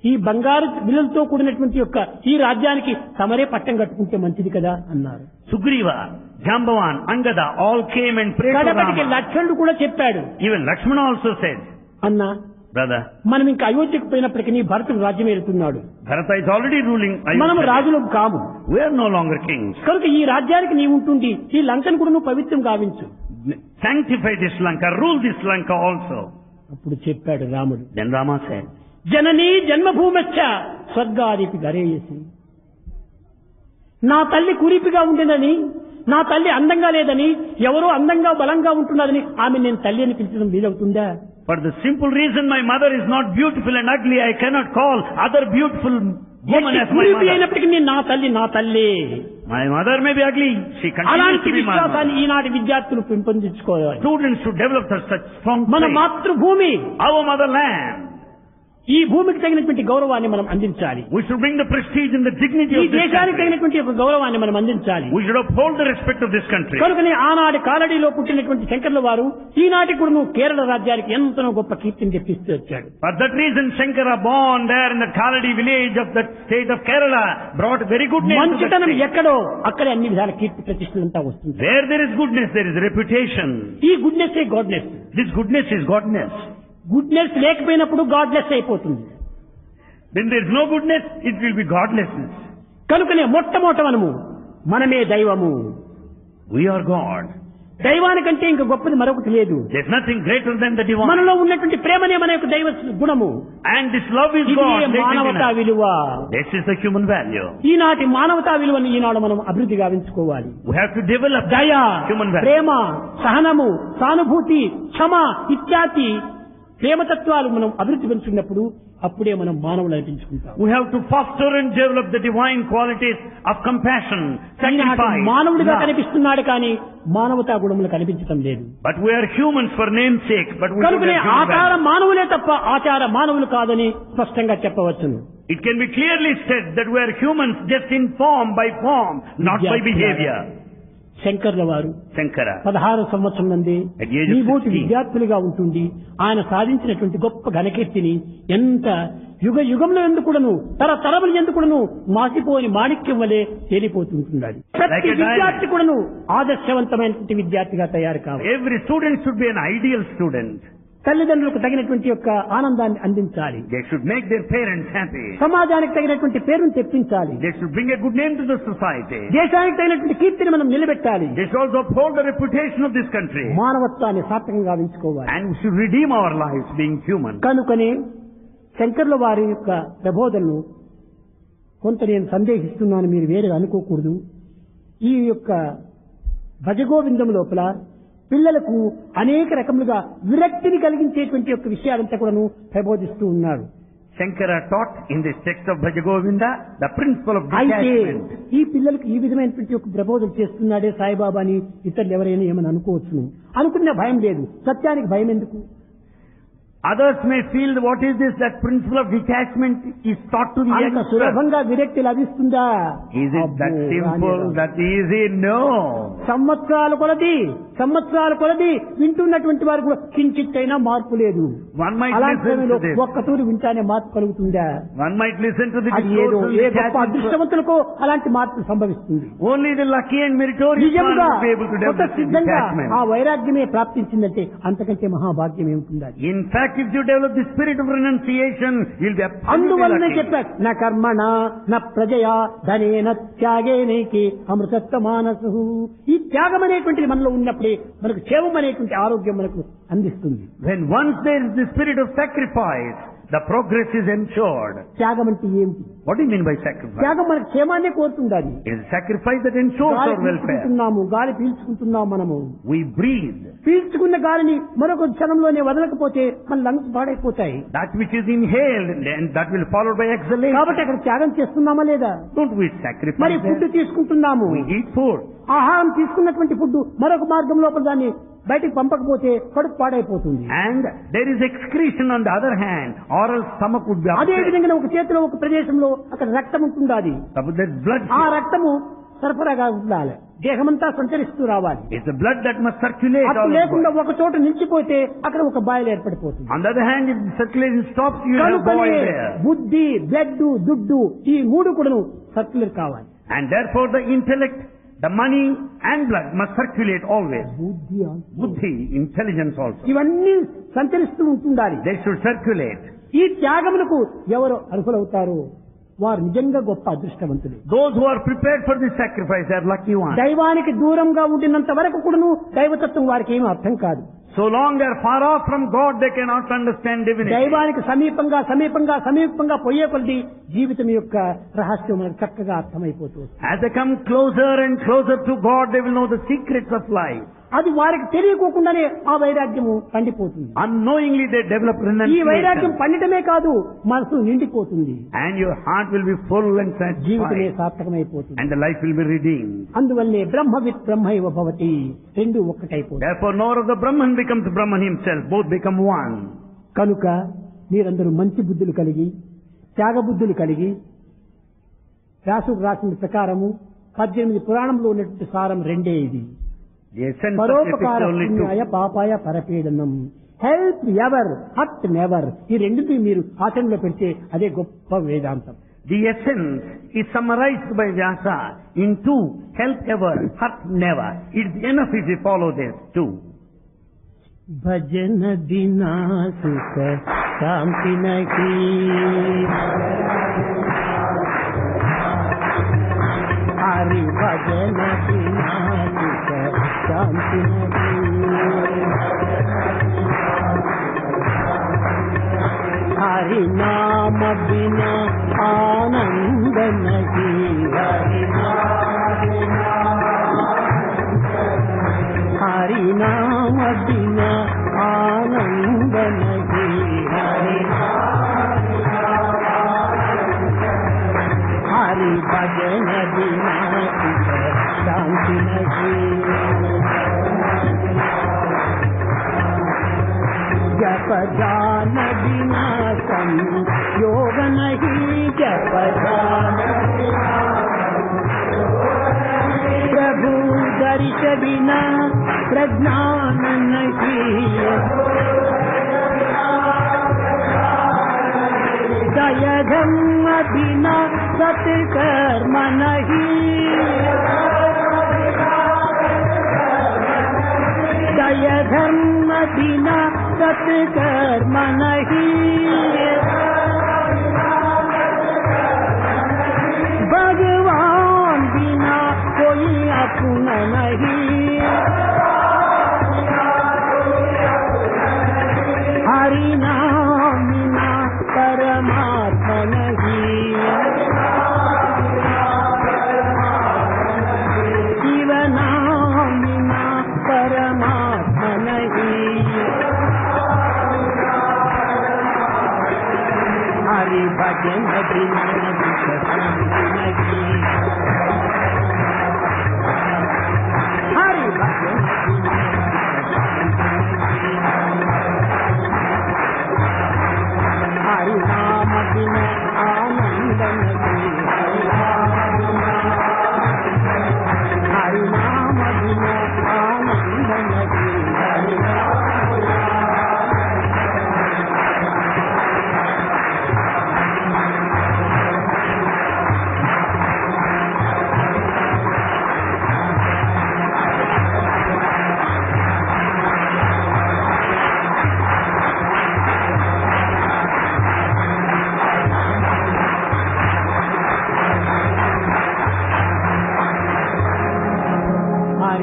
Speaker 1: ఈ బంగారు విలువలతో కూడినటువంటి యొక్క ఈ రాజ్యానికి తమరే పట్టం కట్టుకుంటే మంచిది కదా అన్నారు.
Speaker 2: Sugriva, Jambavan, Angada all came and prayed to
Speaker 1: కడపటికి
Speaker 2: Rama.
Speaker 1: లక్ష్మణుడు కూడా చెప్పాడు,
Speaker 2: Even Lakshmana also said,
Speaker 1: అన్నా
Speaker 2: brother,
Speaker 1: మనం ఇంకా అయోధ్యకు పోయినప్పటికీ భరతుడు రాజ్యం ఏలుతున్నాడు,
Speaker 2: Bharata is already ruling
Speaker 1: మనం
Speaker 2: Ayodhya.
Speaker 1: రాజులం కాము,
Speaker 2: We are no longer kings.
Speaker 1: కనుక ఈ రాజ్యానికి నీవు ఉంటుంది, ఈ లంకను కూడా నువ్వు పవిత్రం గావించు.
Speaker 2: Sanctify this Lanka, rule this Lanka also.
Speaker 1: అప్పుడు చెప్పాడు రాముడు,
Speaker 2: Then Rama said,
Speaker 1: జననీ జన్మభూమచ్చ స్వర్గాదికి గరేయసి. నా తల్లి కురిపిగా ఉండినని, నా తల్లి అందంగా లేదని, ఎవరో అందంగా బలంగా ఉంటున్నదని ఆమె నేను తల్లి అని పిలిచడం వీలవుతుందా?
Speaker 2: for the simple reason my mother is not beautiful and ugly, I cannot call other beautiful woman as my
Speaker 1: కురిపి
Speaker 2: mother.
Speaker 1: అయినప్పటికీ నేను నా తల్లి నా తల్లి.
Speaker 2: My mother may be ugly, she continues
Speaker 1: అలాంటి
Speaker 2: to be my
Speaker 1: విశ్వాసాన్ని
Speaker 2: mother.
Speaker 1: ఈనాటి విద్యార్థులు పెంపొందించుకోవాలి.
Speaker 2: Students should develop such strong
Speaker 1: మన
Speaker 2: faith.
Speaker 1: మాతృభూమి,
Speaker 2: Our motherland.
Speaker 1: ఈ భూమికి తగినటువంటి గౌరవాన్ని మనం అందించాలి.
Speaker 2: We should bring the prestige and the dignity
Speaker 1: ఈ
Speaker 2: of this
Speaker 1: దేశానికి
Speaker 2: country.
Speaker 1: తగినటువంటి ఒక గౌరవాన్ని మనం అందించాలి.
Speaker 2: We should uphold the respect of this country.
Speaker 1: కనుకనే ఆనాటి కాలడీలో పుట్టినటువంటి శంకర్ల వారు ఈనాటి కూడా నువ్వు కేరళ రాజ్యానికి ఎంతనో గొప్ప కీర్తిని తెప్పిస్తూ వచ్చాడు.
Speaker 2: For that reason, Shankara, born there in the Kaladi village of the state of Kerala, brought very good name to that
Speaker 1: మంచితనం
Speaker 2: state.
Speaker 1: ఎక్కడో అక్కడే అన్ని విధాల కీర్తి ప్రతిష్టలంతా వస్తుంది.
Speaker 2: Where there is goodness, there is reputation.
Speaker 1: ఈ గుడ్నెస్ ఏ godness.
Speaker 2: This goodness is godness.
Speaker 1: Goodness లేకపోయినప్పుడు godless అయిపోతుంది.
Speaker 2: When there is no goodness, it will be godlessness.
Speaker 1: కనుకనే మొట్టమొదట మనమే దైవము.
Speaker 2: We are God.
Speaker 1: దైవానికంటే ఇంకా గొప్పది మరొకటి లేదు.
Speaker 2: There is nothing greater than the divine.
Speaker 1: మనలో ఉన్నటువంటి ప్రేమనే మన యొక్క దైవ గుణము.
Speaker 2: And this love is
Speaker 1: ఇది
Speaker 2: God.
Speaker 1: మానవతా విలువ.
Speaker 2: This is the human value.
Speaker 1: ఈనాటి మానవతా విలువను ఈనాడు మనం అభివృద్ధి గావించుకోవాలి.
Speaker 2: We have to develop
Speaker 1: దయ,
Speaker 2: human value.
Speaker 1: ప్రేమ, సహనము, సానుభూతి, క్షమ ఇత్యాది ప్రేమతత్వాలు మనం అభివృద్ధి పెంచుకున్నప్పుడు అప్పుడే మనం మానవులు అనిపించుకుంటాం.
Speaker 2: We have to foster and develop the divine qualities of compassion, sacrifice,
Speaker 1: మానవుడిగా
Speaker 2: love.
Speaker 1: కనిపిస్తున్నాడు కానీ మానవతా గుణములు కనిపించడం లేదు.
Speaker 2: But we are humans for name's sake. But we don't
Speaker 1: కనుకనే
Speaker 2: have human
Speaker 1: ఆచార
Speaker 2: value.
Speaker 1: మానవులే తప్ప ఆచార మానవులు కాదని స్పష్టంగా చెప్పవచ్చును.
Speaker 2: It can be clearly said that we are humans just in form, by form, not by behavior.
Speaker 1: శంకర్ల వారు
Speaker 2: Shankara.
Speaker 1: 16 సంవత్సరం నుండి
Speaker 2: At the age of
Speaker 1: ఈ బోటి
Speaker 2: 16.
Speaker 1: విద్యార్థులుగా ఉంటుంది ఆయన సాధించినటువంటి గొప్ప ఘనకీర్తిని ఎంత యుగ యుగంలో ఎందుకుడను తరతరములు ఎందుకుడను మాసిపోని మాణిక్యం వలె తేలిపోతుంటున్నాడు. ప్రతి
Speaker 2: Like a diamond.
Speaker 1: విద్యార్థి కూడాను ఆదర్శవంతమైనటువంటి విద్యార్థిగా తయారు కావాలి.
Speaker 2: Every student should be an ideal student.
Speaker 1: తల్లిదండ్రులకు తగినటువంటి యొక్క ఆనందాన్ని అందించాలి.
Speaker 2: They should make their parents happy.
Speaker 1: సమాజానికి తగినటువంటి పేరును తెప్పించాలి.
Speaker 2: They should bring a good name to the society.
Speaker 1: దేశానికి తగినటువంటి కీర్తిని మనం నిలబెట్టాలి.
Speaker 2: They should also uphold the reputation of this country.
Speaker 1: మానవత్వాన్ని సార్థకంగా గావించుకోవాలి.
Speaker 2: And we should redeem our lives being human.
Speaker 1: కనుకనే శంకర్ల వారి యొక్క ప్రబోధనలు కొంత నేను సందేహిస్తున్నాను, మీరు వేరే అనుకోకూడదు. ఈ యొక్క భజగోవిందం లోపల పిల్లలకు అనేక రకములుగా విరక్తిని కలిగించేటువంటి యొక్క విషయాలంతా కూడాను ప్రబోధిస్తూ ఉన్నారు.
Speaker 2: Shankara taught in this text of Bhajagovinda the principle of
Speaker 1: అయితే
Speaker 2: detachment.
Speaker 1: ఈ పిల్లలకు ఈ విధమైనటువంటి ఒక ప్రబోధన చేస్తున్నాడే సాయిబాబా అని ఇతరులు ఎవరైనా ఏమని అనుకోవచ్చును. అనుకున్న భయం లేదు. సత్యానికి భయం ఎందుకు?
Speaker 2: Others may feel, what is this? That principle of detachment is taught to the
Speaker 1: అంత
Speaker 2: youngster.
Speaker 1: సులభంగా విరక్తి లభిస్తుందా?
Speaker 2: Is it that
Speaker 1: అబ్బో,
Speaker 2: simple,
Speaker 1: రానిరా.
Speaker 2: that easy? No.
Speaker 1: సంవత్సరాల కొలది వింటున్నటువంటి వారు కూడా కించిత్తైనా మార్పు లేదు.
Speaker 2: One might
Speaker 1: అలాంటి
Speaker 2: listen
Speaker 1: సమయంలో
Speaker 2: to this.
Speaker 1: ఒక్కతూరి వింటానే మార్పు కలుగుతుందా?
Speaker 2: One might listen to the
Speaker 1: అది ఏదో
Speaker 2: discourse of
Speaker 1: ఏ గొప్ప
Speaker 2: detachment.
Speaker 1: అదృష్టవంతులకో అలాంటి మార్పు సంభవిస్తుంది.
Speaker 2: Only the lucky and meritorious one
Speaker 1: నిజంగా
Speaker 2: will be able to
Speaker 1: కొత్త
Speaker 2: develop this
Speaker 1: సిద్ధంగా
Speaker 2: detachment.
Speaker 1: ఆ వైరాగ్యమే ప్రాప్తించిందంటే అంతకంటే మహాభాగ్యం ఏముంటుందా?
Speaker 2: In fact, if you develop the spirit of renunciation, you'll be absolutely
Speaker 1: అందువల్లనే
Speaker 2: lucky.
Speaker 1: చెప్పా, నా కర్మణ నా ప్రజయా ధనేన త్యాగేనేకి అమృతత్వ మానసు. ఈ త్యాగం అనేటువంటిది మనలో ఉన్నప్పుడే మనకు క్షేమం అనేటువంటి ఆరోగ్యం మనకు అందిస్తుంది.
Speaker 2: When once there is the spirit of sacrifice, the progress is ensured.
Speaker 1: త్యాగం అంటే ఏమిటి?
Speaker 2: What do you mean by sacrifice?
Speaker 1: త్యాగం మనకు క్షేమాన్నే కోరుతుండాలి.
Speaker 2: It is sacrifice that ensures
Speaker 1: గాలి
Speaker 2: our welfare.
Speaker 1: గాలి పీల్చుకుంటున్నాం మనము.
Speaker 2: We breathe.
Speaker 1: పీల్చుకున్న గాలిని మరొక క్షణంలోనే వదలకపోతే మన లంగ్స్ పాడైపోతాయి.
Speaker 2: That which is inhaled, and that will be followed by exhalation.
Speaker 1: కాబట్టి అక్కడ త్యాగం చేస్తున్నామా లేదా?
Speaker 2: Don't we
Speaker 1: మరి
Speaker 2: sacrifice
Speaker 1: ఫుడ్
Speaker 2: there?
Speaker 1: తీసుకుంటున్నాము.
Speaker 2: We eat food.
Speaker 1: ఆహారం తీసుకున్నటువంటి ఫుడ్ మరొక మార్గం లోపల దాన్ని బయటికి పంపకపోతే కడుపు పాడైపోతుంది.
Speaker 2: And there is excretion on the other hand, or else stomach would be
Speaker 1: అదే
Speaker 2: upset.
Speaker 1: విధంగా ఒక చేతిలో ఒక ప్రదేశంలో అక్కడ రక్తం ఉంటుండాలి.
Speaker 2: Suppose there's blood.
Speaker 1: ఆ రక్తము సరఫరాగా ఉండాలి, దేహమంతా సంచరిస్తూ రావాలి.
Speaker 2: It's the blood that must circulate all
Speaker 1: అప్పుడు
Speaker 2: over.
Speaker 1: లేకుండా ఒక చోట నిలిచిపోతే అక్కడ ఒక boil ఏర్పడిపోతుంది.
Speaker 2: On the other hand, if the circulation stops, you have
Speaker 1: కనుకనే
Speaker 2: boil there.
Speaker 1: బుద్ధి, బ్లడ్, దుడ్డు ఈ మూడు కూడాను సర్క్యులర్ కావాలి.
Speaker 2: And therefore the intellect, the money and blood must circulate always. Buddhi, intelligence also.
Speaker 1: ఇవన్నీ సంచరిస్తూ ఉంటుండాలి.
Speaker 2: They should circulate.
Speaker 1: ఈ త్యాగములకు ఎవరు అర్హులవుతారో వారు నిజంగా గొప్ప అదృష్టవంతులు.
Speaker 2: Those who are prepared for this sacrifice are lucky ones.
Speaker 1: దైవానికి దూరంగా ఉండినంత వరకు కూడాను దైవతత్వం వారికి ఏమీ అర్థం కాదు.
Speaker 2: So long they are far off from God, they cannot understand divinity.
Speaker 1: దైవానికి సమీపంగా పోయే కొద్ది జీవితం యొక్క రహస్యం మనకు చక్కగా అర్థమైపోతుంది.
Speaker 2: As they come closer and closer to God, they will know the secrets of life.
Speaker 1: అది వారికి తెలియకోకుండానే ఆ వైరాగ్యము పండిపోతుంది.
Speaker 2: Unknowingly they develop
Speaker 1: ఈ వైరాగ్యం
Speaker 2: renunciation.
Speaker 1: పండిటమే కాదు, మనసు నిండిపోతుంది,
Speaker 2: And your heart will be full and
Speaker 1: జీవితమే
Speaker 2: satisfied.
Speaker 1: సార్థకమైపోతుంది.
Speaker 2: And the life will be redeemed.
Speaker 1: అందువల్లే బ్రహ్మవిత్ బ్రహ్మైవ భవతి, రెండు ఒక్కటైపోతుంది.
Speaker 2: Therefore, nor of the Brahman becomes Brahman himself. Both become one.
Speaker 1: కనుక మీరందరూ మంచి బుద్ధులు కలిగి, త్యాగ బుద్ధులు కలిగి, వ్యాసుడు రాసిన ప్రకారము 18 పురాణంలో ఉన్నటువంటి సారం రెండే ఇది.
Speaker 2: The essence of
Speaker 1: పరోపకార
Speaker 2: ethics only two.
Speaker 1: పుణ్యాయ పాపాయ పరపీడనం, హెల్ప్ ఎవర్ హర్ట్ నెవర్. ఈ రెండింటిని మీరు ఆచరణలో పెడితే అదే గొప్ప వేదాంతం.
Speaker 2: The essence is summarized by Vyasa in two: help ever, hurt never. It's enough if we follow this too.
Speaker 1: భజన బినా సుఖ శాంతి నహీ, హరి భజన బినా సుఖ శాంతి నహీ, హరి నామ బినా ఆనంద నహీ, హరి నామ బినా ఆనంద నహీ, హరి భజన బినా సుఖ శాంతి నహీ, జప ధ్యాన బినా సంయోగ నహీ, జప ధ్యాన प्रभु दर्श बिना प्रज्ञान नहीं, दय धर्म बिना सत्कर्म नहीं, दय धर्म बिना सत्कर्म नहीं, भगवान बिना कोई अपना नहीं, हरि नाम बिना पर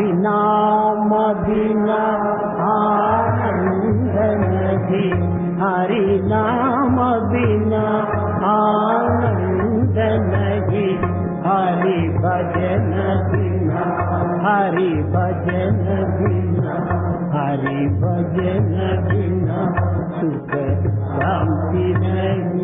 Speaker 1: हरि नाम बिना आनंद नहीं, हरि नाम बिना आनंद नहीं, हरि भजन बिना, हरि भजन बिना, हरि भजन बिना सुख शांति नहीं।